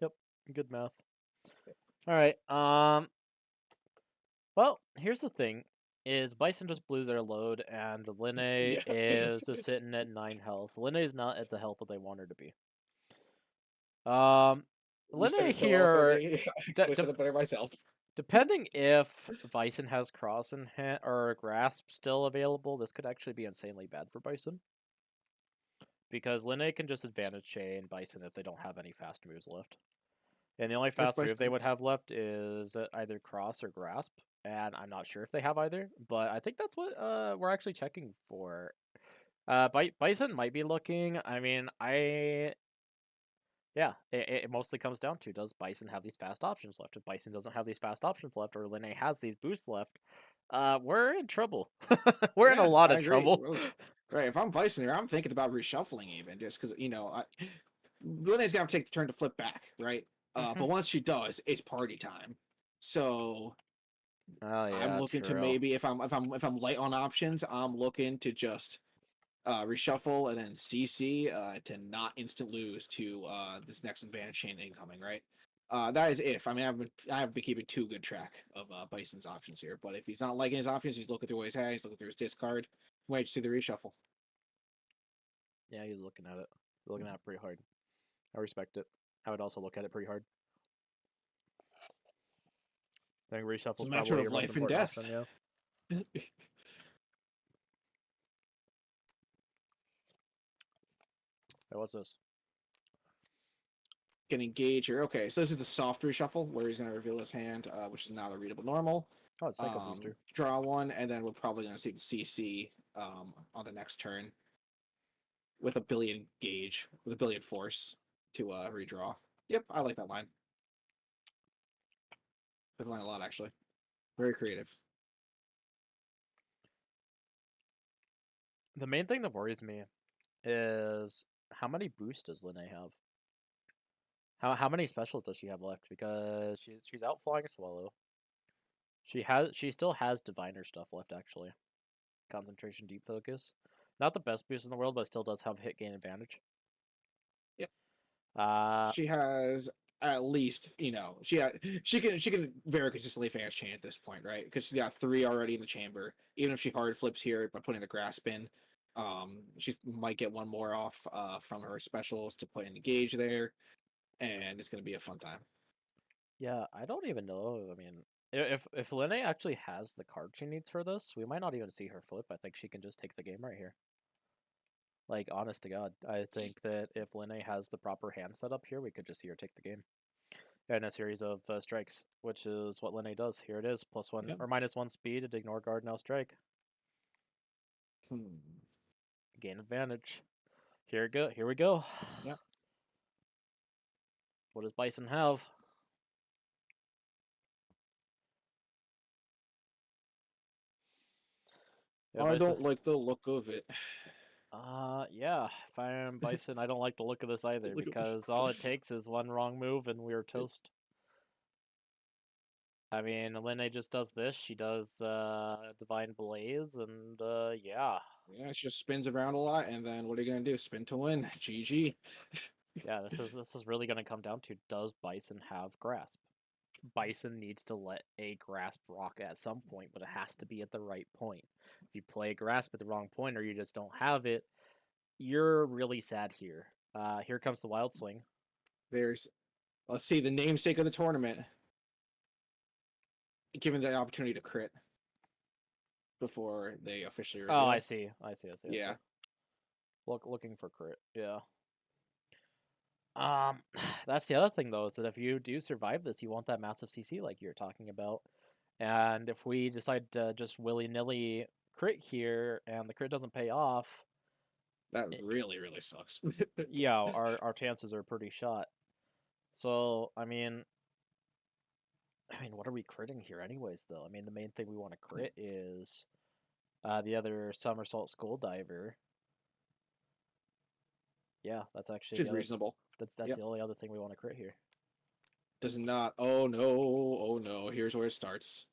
Yep, good math. All right. Well, here's the thing: is Bison just blew their load, and Linne Yeah. is just sitting at 9 health. Linne is not at the health that they want her to be. You said Linne it so here, eloquently. I wish I said it better myself. depending if Bison has Cross in hand or Grasp still available, this could actually be insanely bad for Bison. Because Linne can just advantage chain Bison if they don't have any fast moves left. And the only fast move they would have left is either Cross or Grasp. And I'm not sure if they have either, but I think that's what we're actually checking for. Bison might be looking. I mean, yeah, it mostly comes down to, does Bison have these fast options left? If Bison doesn't have these fast options left, or Linne has these boosts left, we're in trouble. We're in a lot I of agree. trouble. Right, if I'm Bison here, I'm thinking about reshuffling even, just because, Linne's gonna take the turn to flip back, right? But once she does, it's party time. So Oh I'm yeah, looking to true. maybe if I'm light on options, I'm looking to just reshuffle and then CC to not instant lose to this next advantage chain incoming, right? That is if. I mean, I haven't been keeping too good track of Bison's options here, but if he's not liking his options, he's looking through what he's had, he's looking through his discard. Wait to see the reshuffle. Yeah, he's looking at it. Looking at it pretty hard. I respect it. I would also look at it pretty hard. I think It's a reshuffle's matter probably of your most life and important death. option, yeah. Hey, what's this? Can engage here. Okay, so this is the soft reshuffle where he's going to reveal his hand, which is not a readable normal. Oh, it's Psycho Booster. Draw one, and then we're probably going to see the CC on the next turn with a billion gauge, with a billion force to redraw. Yep, I like that line. with line a lot actually. Very creative. The main thing that worries me is how many boosts does Linne have? How many specials does she have left? Because she's out flying Swallow. She still has diviner stuff left actually. Concentration, deep focus. Not the best boost in the world, but still does have hit gain advantage. Yep. Uh, She has at least, she can very consistently fast chain at this point, right? Because she's got 3 already in the chamber. Even if she hard flips here by putting the grasp in, she might get 1 more off from her specials to put in the gauge there, and it's gonna be a fun time. yeah, I don't even know. I mean, if Linne actually has the card she needs for this, we might not even see her flip. I think she can just take the game right here. Like, honest to God, I think that if Linne has the proper hand set up here, we could just see her take the game. And a series of strikes, which is what Linne does. Here it is, +1 Yep. or -1 speed to ignore guard, now strike. Hmm. Gain advantage. Here we go. Yep. What does Bison have? Yeah, I Bison. don't like the look of it. Yeah. If I am Bison, I don't like the look of this either Look at- because all it takes is one wrong move and we're toast. I mean, Linne just does this. She does Divine Blaze, and yeah. Yeah, it just spins around a lot, and then what are you gonna do? Spin to win. GG. Yeah, this is really gonna come down to, does Bison have grasp? Bison needs to let a grasp rock at some point, but it has to be at the right point. If you play grasp at the wrong point or you just don't have it, you're really sad here. Here comes the wild swing. There's, let's see, the namesake of the tournament, given the opportunity to crit before they officially Oh, reveal. I see. I see. Yeah. Looking for crit. Yeah. That's the other thing though, is that if you do survive this, you want that massive CC like you're talking about. And if we decide to just willy-nilly crit here and the crit doesn't pay off, That really, really sucks. yeah, our chances are pretty shot. So, I mean, what are we critting here anyways though? I mean, the main thing we want to crit is the other somersault skull diver. Yeah, that's actually Which is reasonable. that's Yep. the only other thing we want to crit here. Does not. Oh no. Oh no. Here's where it starts.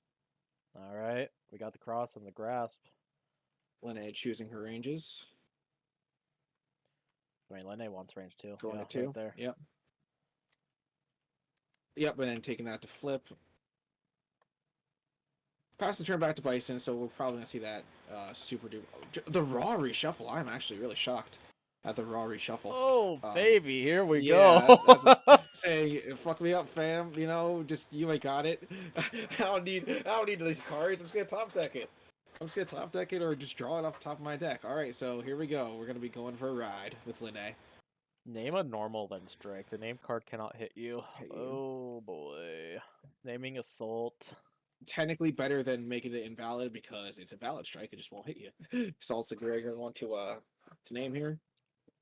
All right, we got the cross and the grasp. Linne choosing her ranges. I mean, Linne wants range too. Going Yeah, to 2. right there. Yep. Yep, and then taking that to flip. Pass the turn back to Bison, so we're probably gonna see that super duper. The raw reshuffle. I'm actually really shocked at the raw reshuffle. Oh, baby, here we yeah, go. saying fuck me up, fam. Just you ain't got it. I don't need these cards. I'm just gonna top deck it. Or just draw it off the top of my deck. All right, so here we go. We're gonna be going for a ride with Linne. Name a normal, then strike. The name card cannot hit you. Hit you. Oh boy. Naming assault. Technically better than making it invalid because it's a valid strike. It just won't hit you. Salt's a great one to name here.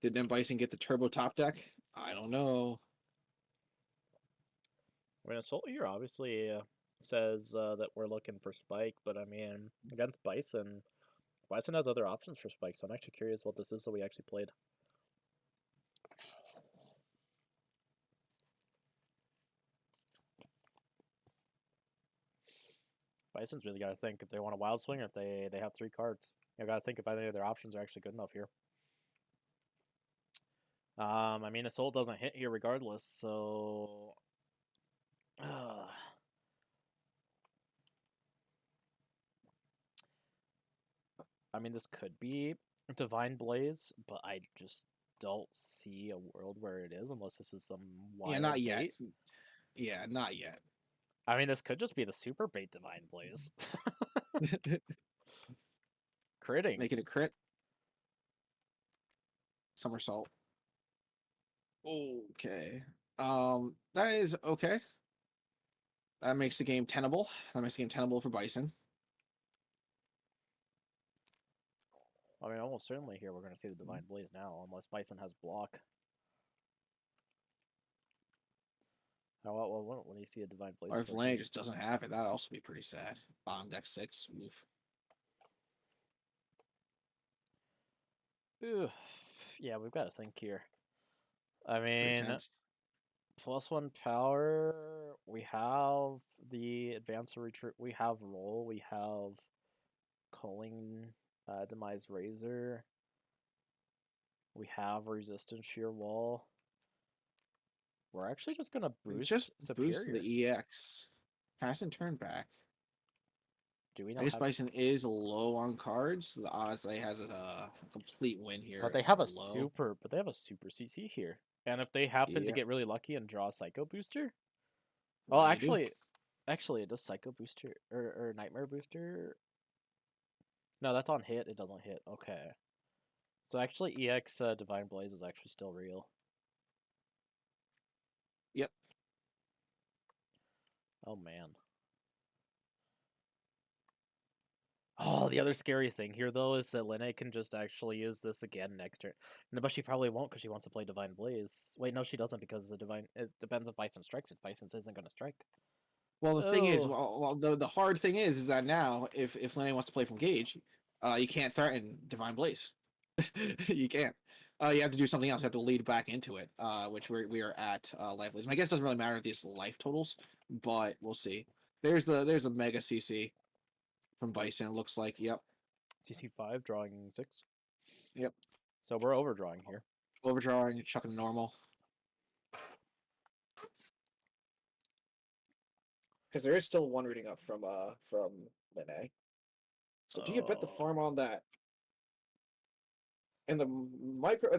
Did then Bison get the turbo top deck? I don't know. I mean, assault here obviously says that we're looking for spike, but I mean, against Bison, Bison has other options for spike, so I'm actually curious what this is that we actually played. Bison's really got to think if they want a wild swing or if they have 3 cards. They got to think if any of their options are actually good enough here. I mean, assault doesn't hit here regardless, so. I mean, this could be Divine Blaze, but I just don't see a world where it is unless this is some wild Yeah, not yet. bait. Yeah, not yet. I mean, this could just be the super bait Divine Blaze. Critting. Make it a crit. Somersault. Okay. That is okay. That makes the game tenable. That makes the game tenable for Bison. I mean, almost certainly here we're going to see the Divine Blaze now, unless Bison has block. when you see a Divine Blaze Or if push Lane it. just doesn't have it, that'd also be pretty sad. Bottom deck 6. Oof. Ooh, yeah, we've got to think here. I Pretty mean, tense. +1 power. We have the advance retreat. We have roll. We have culling, demise razor. We have resistance sheer wall. We're actually just gonna boost Just boost superior. the EX. Hasn't turned back. Do we I know guess how? Bison is low on cards. The odds that he has a complete win here But they have are a low. super. But they have a super CC here. And if they happen to Yeah, get really lucky and draw a Psycho Booster, well, what do you do? actually, it does Psycho Booster or Nightmare Booster. No, that's on hit. It doesn't hit. Okay. So actually, EX Divine Blaze is actually still real. Yep. Oh man. Oh, the other scary thing here though is that Linne can just actually use this again next turn. No, but she probably won't because she wants to play Divine Blaze. Wait, no, she doesn't because the Divine. It depends if Bison strikes it. Bison isn't going to strike. Well, the thing is, Oh. the hard thing is that now, if Lenny wants to play from Gage, you can't threaten Divine Blaze. You can't. You have to do something else. You have to lead back into it, which we are at life leads. And I guess it doesn't really matter these life totals, but we'll see. There's a mega CC from Bison. It looks like. Yep. CC5 drawing 6. Yep. So we're overdrawing here. Overdrawing, chucking normal. Because there is still one reading up from Lene. So do you bet the farm on that? In the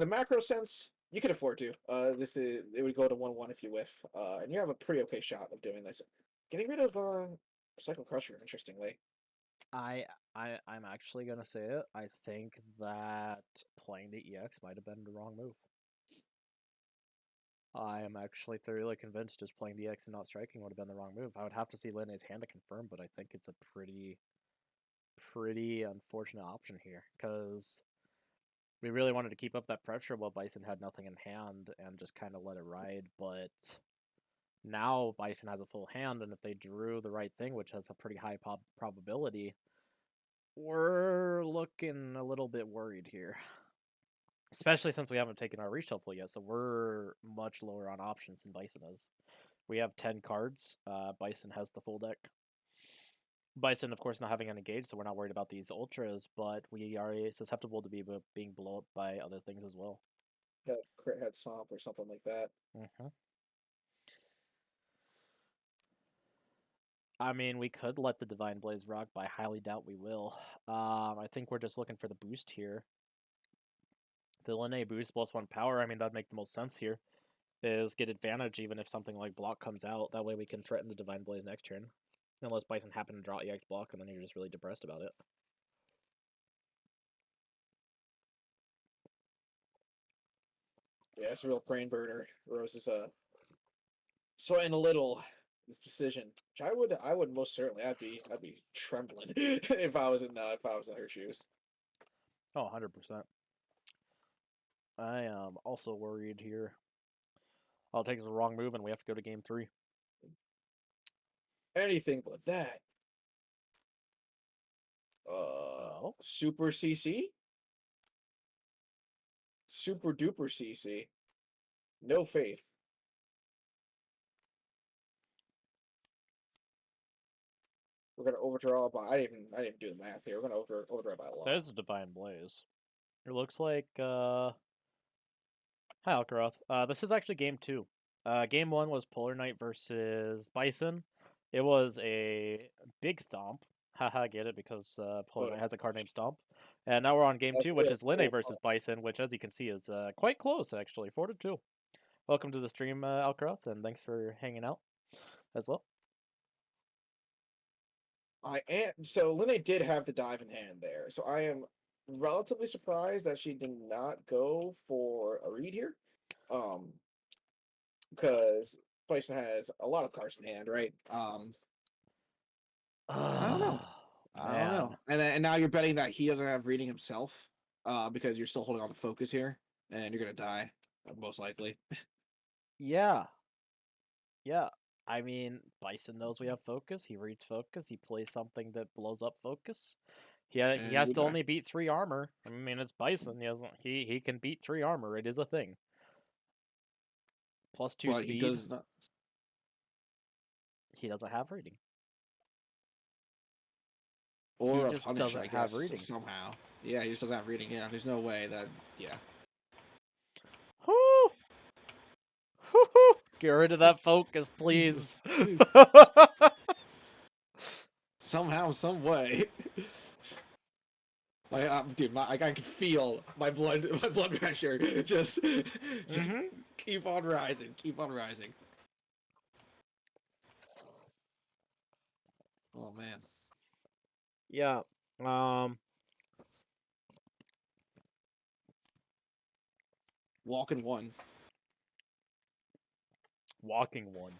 macro sense, you can afford to. It would go to 1/1 if you whiff. And you have a pretty okay shot of doing this. Getting rid of Cycle Crusher, interestingly. I'm actually gonna say it. I think that playing the EX might have been the wrong move. I am actually thoroughly convinced just playing the X and not striking would have been the wrong move. I would have to see Linne's hand to confirm, but I think it's a pretty unfortunate option here because we really wanted to keep up that pressure while Bison had nothing in hand and just kind of let it ride. But now Bison has a full hand, and if they drew the right thing, which has a pretty high probability, we're looking a little bit worried here. Especially since we haven't taken our reshuffle yet, so we're much lower on options than Bison is. We have 10 cards. Bison has the full deck. Bison, of course, not having an engage, so we're not worried about these ultras, but we are susceptible to being blown up by other things as well. Yeah, crit head stomp or something like that. I mean, we could let the Divine Blaze rock, but I highly doubt we will. I think we're just looking for the boost here. The Linne boost +1 power, I mean, that'd make the most sense here. Is get advantage even if something like block comes out. That way we can threaten the Divine Blaze next turn. Unless Bison happen to draw EX block, and then you're just really depressed about it. Yeah, it's a real brain burner. Rose is sweating a little this decision. Which I would most certainly. I'd be trembling if I was in her shoes. Oh, 100%. I am also worried here. All it takes is a wrong move, and we have to go to game 3. Anything but that. Oh. Super CC? Super duper CC. No faith. We're gonna overdraw by. I didn't even do the math here. We're gonna overdraw by a lot. There's the Divine Blaze. It looks like Hi Alcaroth. This is actually game 2. Game 1 was Polar Knight versus Bison. It was a big stomp. Haha, get it because Polar Knight has a card named Stomp. And now we're on game 2, which is Linne versus Bison, which as you can see is quite close actually, 4-2. Welcome to the stream, Alcaroth, and thanks for hanging out as well. So Linne did have the dive in hand there, so I am relatively surprised that she did not go for a read here. Because Bison has a lot of cards in hand, right? I don't know. I don't know. And now you're betting that he doesn't have reading himself, because you're still holding on to focus here, and you're gonna die most likely. Yeah. Yeah. I mean, Bison knows we have focus. He reads focus. He plays something that blows up focus. He And has we to die. only beat 3 armor. I mean, it's Bison. He can beat 3 armor. It is a thing. Plus 2 But speed. he does not. He doesn't have reading. Or a just punish, doesn't I have guess, reading. somehow. Yeah, he just doesn't have reading. Yeah, there's no way that. Yeah. Whoo! Woo-hoo! Get rid of that focus, please. Please. Somehow, some way. Dude, I can feel my blood pressure just Mhm. keep on rising, keep on rising. Oh man, Yeah. walking one. Walking one.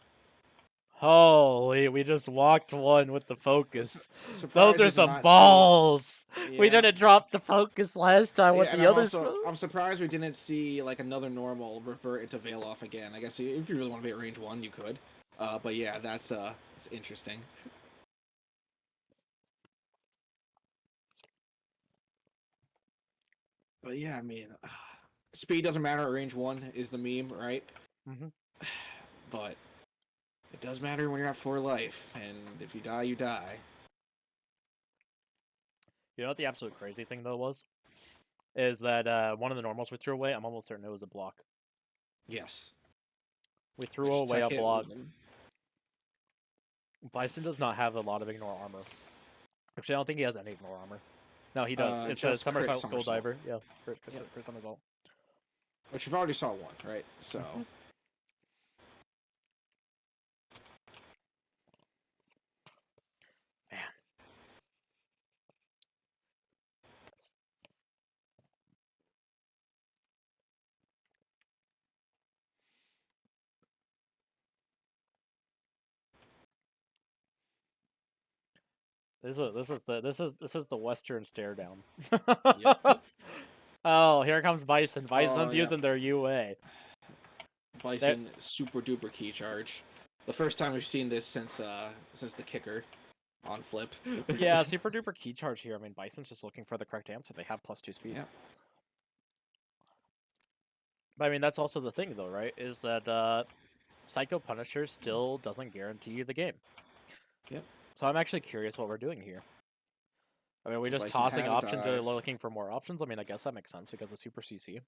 Holy, we just walked one with the focus. Those Surprised are we did some not see- balls. We Yeah. didn't drop the focus last time with Yeah, the and others. I'm surprised we didn't see like another normal revert into Veil off again. I guess if you really want to be at range 1, you could. But yeah, that's it's interesting. But yeah, I mean, speed doesn't matter at range 1 is the meme, right? Mhm. But it does matter when you're at 4 life, and if you die, you die. You know what the absolute crazy thing though was? Is that one of the normals we threw away, I'm almost certain it was a block. Yes. We threw Which away tech a hit block. was- Bison does not have a lot of ignore armor. Actually, I don't think he has any ignore armor. No, he does. It's a just crit somersault skull somersault. diver. Yeah, crit Yep. somersault. Which you've already saw one, right? So. Mhm. Man. This is the Western stare down. Yep. Oh, here comes Bison. Bison's yeah. using their UA. Bison super duper key charge. The first time we've seen this since the kicker on flip. Yeah, super duper key charge here. I mean, Bison's just looking for the correct answer. They have plus 2 speed. Yeah. But I mean, that's also the thing, though, right? Is that Psycho Punisher still doesn't guarantee you the game. Yep. So I'm actually curious what we're doing here. I mean, are we So just Bison tossing had a options or dive. looking for more options? I mean, I guess that makes sense because of Super CC.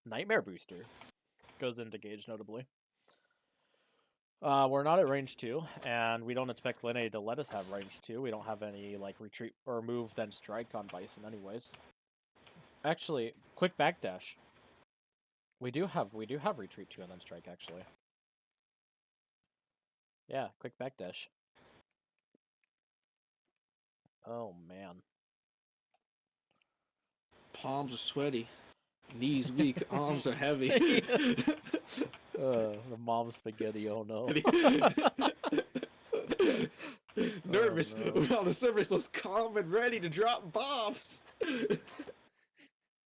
Nightmare Booster goes into Gage, notably. We're not at range 2, and we don't expect Linne to let us have range 2. We don't have any, like, retreat or move then strike on Bison anyways. Actually, quick backdash. We do have retreat 2 and then strike, actually. Yeah, quick backdash. Oh, man. Palms are sweaty. Knees weak. Arms are heavy. The mom spaghetti, oh no. Nervous. no. We're on the surface, looks calm and ready to drop bombs.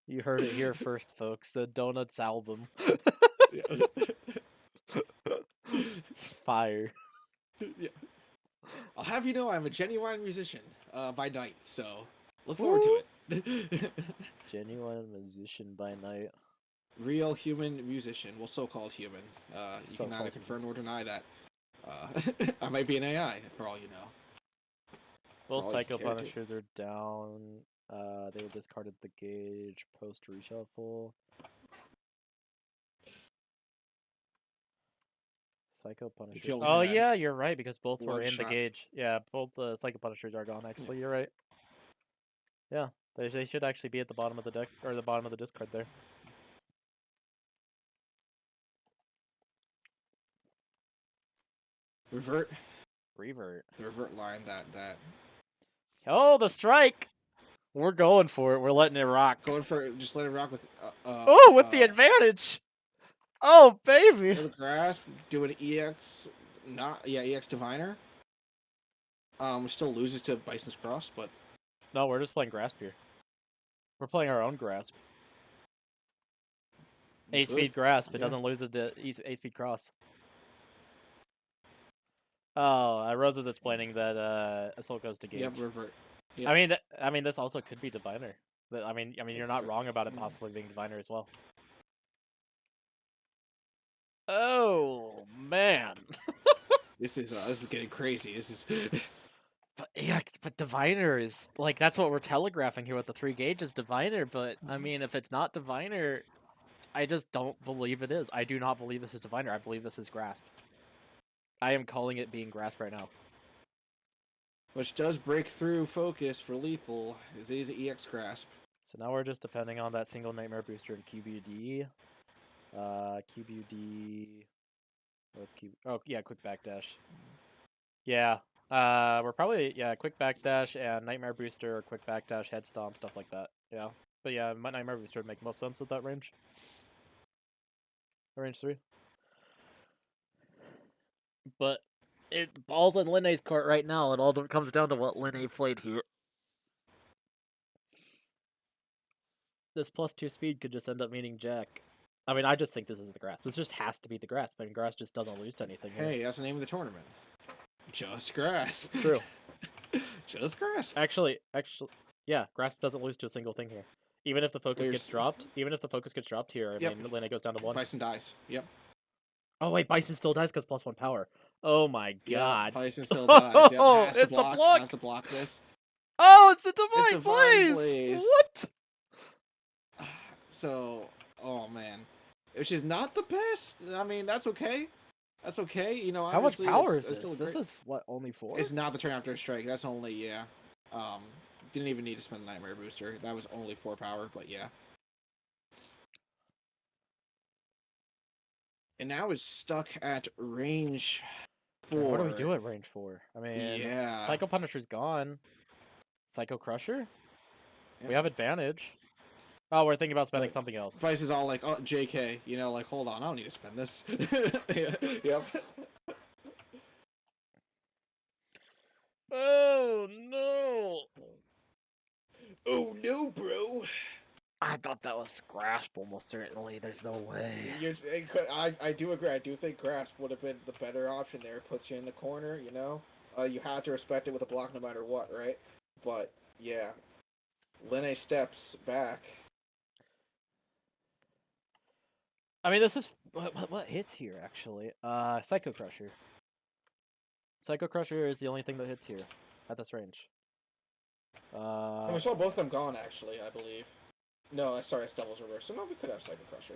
You heard it here first, folks. The Donuts album. It's fire. Yeah. I'll have you know I'm a genuine musician by night, so look forward to it. Genuine musician by night. Real human musician. Well, so-called human. You can neither So-called confirm nor deny that. I might be an AI, for all you know. Both all you Psycho care to. Punishers are down. They discarded the Gage post reshuffle. Psycho Punishers. only Oh had yeah, you're right because both were one in the shot. Gage. Yeah, both the Psycho Punishers are gone. Actually, you're right. Yeah, they should actually be at the bottom of the deck or the bottom of the discard there. Revert. Revert. The revert line that Oh, the strike! We're going for it. We're letting it rock. going for just let it rock with Oh, with the advantage! Oh, baby! with grasp, do an EX EX Diviner. Still loses to Bison's Cross, but No, we're just playing Grasp here. We're playing our own Grasp. You 8-speed could. grasp. It yeah. doesn't lose it to 8-speed cross. Oh, Rose is explaining that Assault goes to gauge. Yep, revert. I mean, I mean, this also could be Diviner. I mean, you're not could. wrong about it Mm. possibly being Diviner as well. Oh man. This is getting crazy. This is But yeah, but Diviner is like that's what we're telegraphing here with the 3 gauges Diviner. But I Mhm. mean, if it's not Diviner, I just don't believe it is. I do not believe this is Diviner. I believe this is Grasp. I am calling it being Grasp right now. which does break through focus for lethal. Is EX grasp. So now we're just depending on that single Nightmare Booster to QBD. QBD. What's Q? Oh yeah, quick backdash. Yeah. We're probably quick backdash and Nightmare Booster or quick backdash, head stomp, stuff like that. Yeah. But yeah, my Nightmare Booster would make most sense with that range. Range 3. But it ball's in Linne's court right now. It all comes down to what Linne played here. This +2 speed could just end up meaning Jack. I mean, I just think this is the Grasp. This just has to be the Grasp. I mean, Grasp just doesn't lose to anything here. Hey, that's the name of the tournament. Just grasp. True. Just grasp. Actually, yeah, Grasp doesn't lose to a single thing here. Even if the focus gets dropped, here, Yep. I mean, Linne goes down to 1. Bison dies. Yep. Oh wait, Bison still dies because +1 power. Oh my god. Yep. Bison still dies. Yep. Has to It's block, a block. Has to block this. Oh, it's a Divine, Divine Blaze. Blaze. What? So, oh man, which is not the best. I mean, that's okay. That's okay. You know, How much obviously, power it's is still this? a This great- is what, only 4? It's not the turn after a strike. That's only yeah. Didn't even need to spend the Nightmare Booster. That was only 4 power, but yeah. And now it's stuck at range 4. What do we do at range 4? I mean, Yeah. Psycho Punisher's gone. Psycho Crusher? We Yeah. have advantage. Oh, we're thinking about spending something else. Vice is all like, oh, JK, you know, like, hold on, I don't need to spend this. Yeah, yep. Oh no! Oh no, bro! I thought that was Grasp almost certainly. There's no way. I do agree. I do think Grasp would have been the better option there. It puts you in the corner, you know? You have to respect it with a block no matter what, right? But, yeah. Linne steps back. I mean, this is what hits here actually. Psycho Crusher. Psycho Crusher is the only thing that hits here at this range. And we saw both of them gone, actually, I believe. No, sorry, it's Devil's Reverse. So no, we could have Psycho Crusher.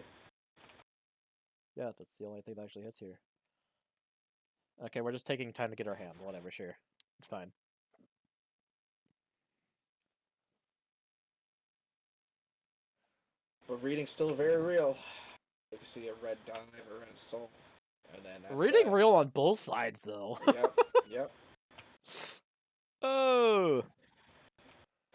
Yeah, that's the only thing that actually hits here. Okay, we're just taking time to get our hand. Whatever, sure. It's fine. But reading's still very real. You can see a red dive, a red soul. And then that's Reading that. real on both sides, though. Yep, yep. Oh.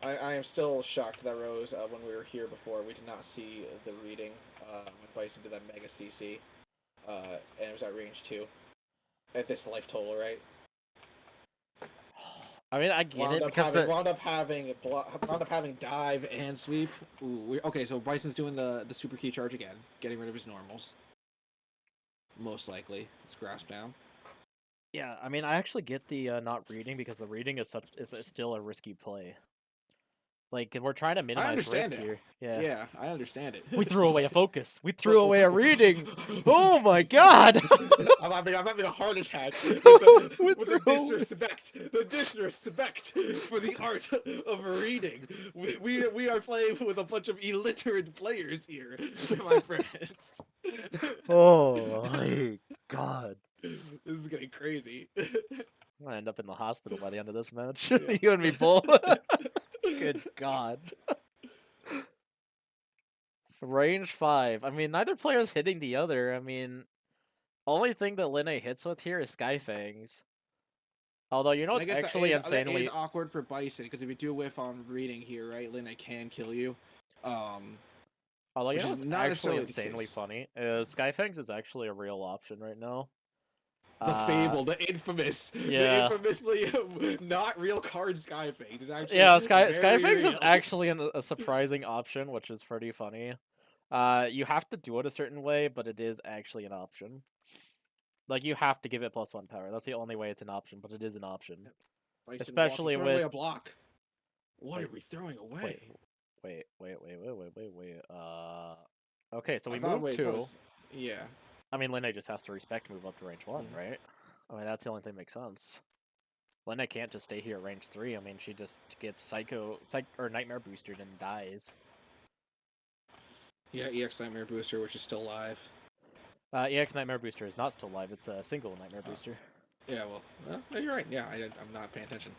I am still shocked that Rose, when we were here before, we did not see the reading when Bison did that Mega CC. And it was at range 2. At this life total, right? I mean, I get it because wound up having dive and And sweep. Ooh, okay, so Bison's doing the super key charge again, getting rid of his normals. Most likely, it's grasp down. yeah. I mean, I actually get the not reading because the reading is still a risky play. Like we're trying to minimize risk understand it. here. Yeah. Yeah, I understand it. We threw away a focus. We threw away a reading. Oh my god! I'm having a heart attack With with the Rose. disrespect for the art of reading. We are playing with a bunch of illiterate players here, my friends. Oh my god! This is getting crazy. I'm gonna end up in the hospital by the end of this match. Yeah. You and me both. Good god. Range 5. I mean, neither player is hitting the other. I mean, only thing that Linne hits with here is Skyfangs. Although, you know And I what's guess actually that insanely... is awkward for Bison because if you do whiff on reading here, right, Linne can kill you. Although, you which know is what's not actually necessarily the insanely case. funny is Skyfangs is actually a real option right now. The fable, the infamous, yeah. the infamously not real card Skyfangs is actually Yeah, very Skyfangs is real. actually a surprising option, which is pretty funny. You have to do it a certain way, but it is actually an option. Like, you have to give it +1 power. That's the only way it's an option, but it is an option. Bison Especially walking, throw away with- a block. What Wait, are we throwing away? Wait. Okay, so I we thought- moved wait, I thought it 2. was- Yeah. I mean, Linne just has to respect move up to range 1, Mhm. right? I mean, that's the only thing that makes sense. Linne can't just stay here at range 3. I mean, she just gets or Nightmare boosted and dies. Yeah, EX Nightmare Booster, which is still live. EX Nightmare Booster is not still live. It's a single Nightmare Oh. Booster. Yeah, well, no, you're right. Yeah, I'm not paying attention.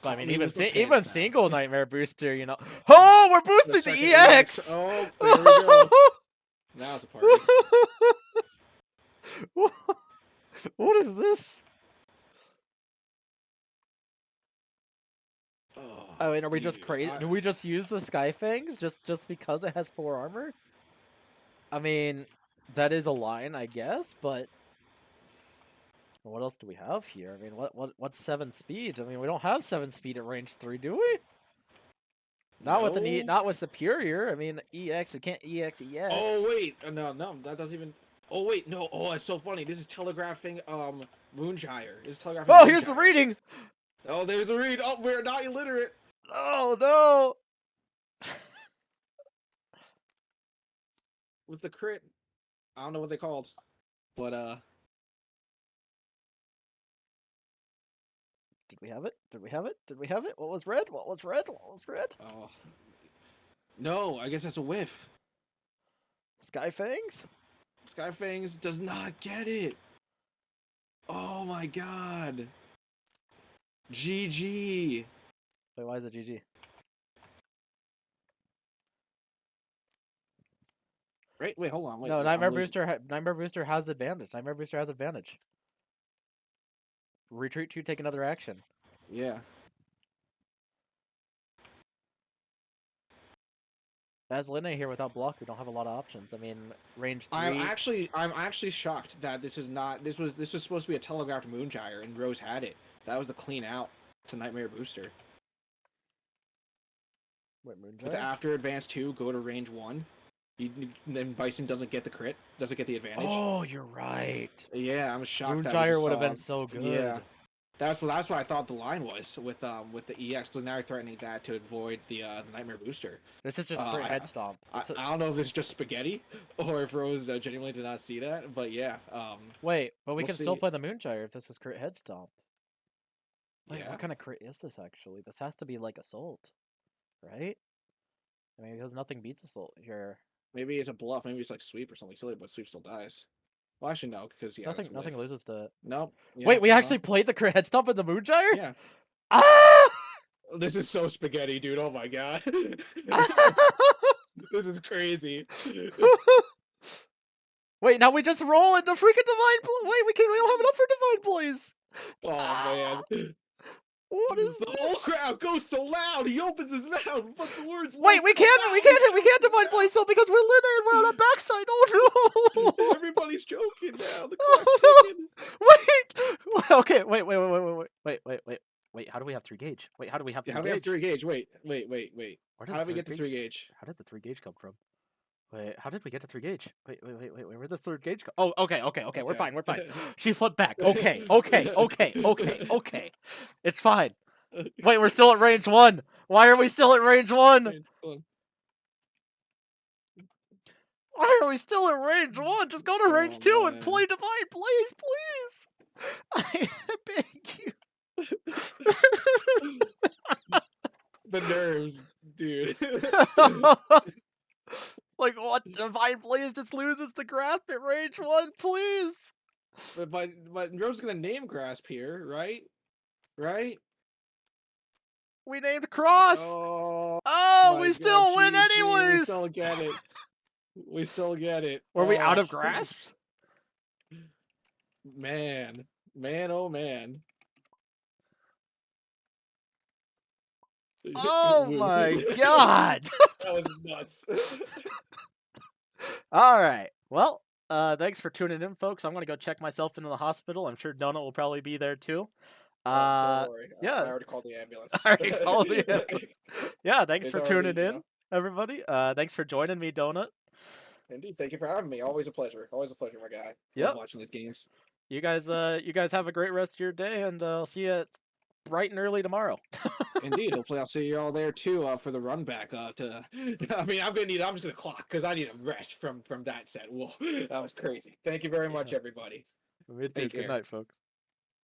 But I Call mean, me even with the even pants down. single Nightmare Booster, you know. Oh, we're boosting the second EX! Oh, there we go. Now it's a party. What is this? Oh, I mean, are we just dude, crazy? Do we just use the Sky Fangs just because it has 4 armor? I mean, that is a line, I guess, but what else do we have here? I mean, what's 7 speed? I mean, we don't have 7 speed at range 3, do we? Not with No? not with Superior. I mean, EX, we can't EX. Oh wait, no, that doesn't even. Oh wait, no. Oh, it's so funny. This is telegraphing Moongyre. This is telegraphing. Oh, here's the Moongyre. reading. Oh, there's the read. Oh, we're not illiterate. Oh no. With the crit. I don't know what they called, but Did we have it? Did we have it? Did we have it? What was red? What was red? What was red? oh. No, I guess that's a whiff. Sky Fangs? Skyfangs does not get it. Oh my god. GG. Wait, why is it GG? Right? Wait, hold on. Wait. No, wait, Nightmare I'm losing- Booster. Nightmare Booster has advantage. Nightmare Booster has advantage. Retreat 2, take another action. Yeah. As Linne here without block, we don't have a lot of options. I mean, range 3. I'm actually shocked that this is not this was supposed to be a telegraphed Moongyre and Rose had it. That was a clean out to Nightmare Booster. Wait, With Moongyre? after advance 2, go to range 1. Then Bison doesn't get the crit, doesn't get the advantage. Oh, you're right. Yeah, I'm shocked. that we Moongyre just would have saw- been so good. Yeah. That's what I thought the line was with the EX. Because now you're threatening that to avoid the Nightmare Booster. This is just Uh, crit I- head stomp. I don't know if it's just spaghetti or if Rose genuinely did not see that, but yeah. Wait, but we we'll can still see. play the Moongyre if this is crit head stomp. Wait, Yeah. what kind of crit is this actually? This has to be like Assault, right? I mean, because nothing beats Assault here. Maybe it's a bluff. Maybe it's like sweep or something silly, but sweep still dies. Well, actually no, because yeah, it's a nothing whiff. loses to. Nope. Yeah, Wait, we uh-huh. actually played the crit head stomp in the Moongyre? Yeah. Ah! This is so spaghetti, dude. Oh my god. This is crazy. Wait, now we just roll in the freaking divine. Wait, we don't have enough for divine plays. Oh man. What is The this? whole crowd goes so loud. He opens his mouth, but the words. Wait, won't we come can't out. divine play still because we're Linne and we're on a backside. Oh no! Everybody's joking now. The Oh, clock's ticking. Wait. Okay. Wait. How do we have 3 gauge? Wait. How do we have 3 Yeah, how do we have 3 gauge? Wait. Where How did we get to 3 gauge? How did the 3 gauge come from? Wait. How did we get to 3 gauge? Wait. Where did the 3rd gauge go? Oh. Okay. We're fine. She flipped back. Okay. It's fine. Wait. We're still at range 1. Why are we still at range 1? Hold on. Why are we still at range 1? Just go to range 2 and man. play divine plays, please. I beg you. The nerves, dude. Like, what? Divine plays just loses to grasp at range 1, please. but Rose is gonna name grasp here, right? Right? We named cross. Oh, Oh, my we God, still win GG, anyways. We still get it. We still get it. Were we out Oh, of grasps? Man, oh man. Oh Woo. my god. That was nuts. All right. Well, thanks for tuning in, folks. I'm gonna go check myself into the hospital. I'm sure Donut will probably be there too. Don't worry. yeah. I already called the ambulance. I already called the ambulance. Yeah, thanks It's for already, tuning you in, know. everybody. Thanks for joining me, Donut. Indeed. Thank you for having me. Always a pleasure. Always a pleasure, my guy. Yep. Love watching these games. You guys have a great rest of your day, and I'll see you bright and early tomorrow. Indeed. Hopefully, I'll see you all there too for the run back. To, I mean, I'm just gonna clock because I need a rest from that set. Whoa, that was crazy. Thank you very much, everybody. Me too. Take Good care. night, folks.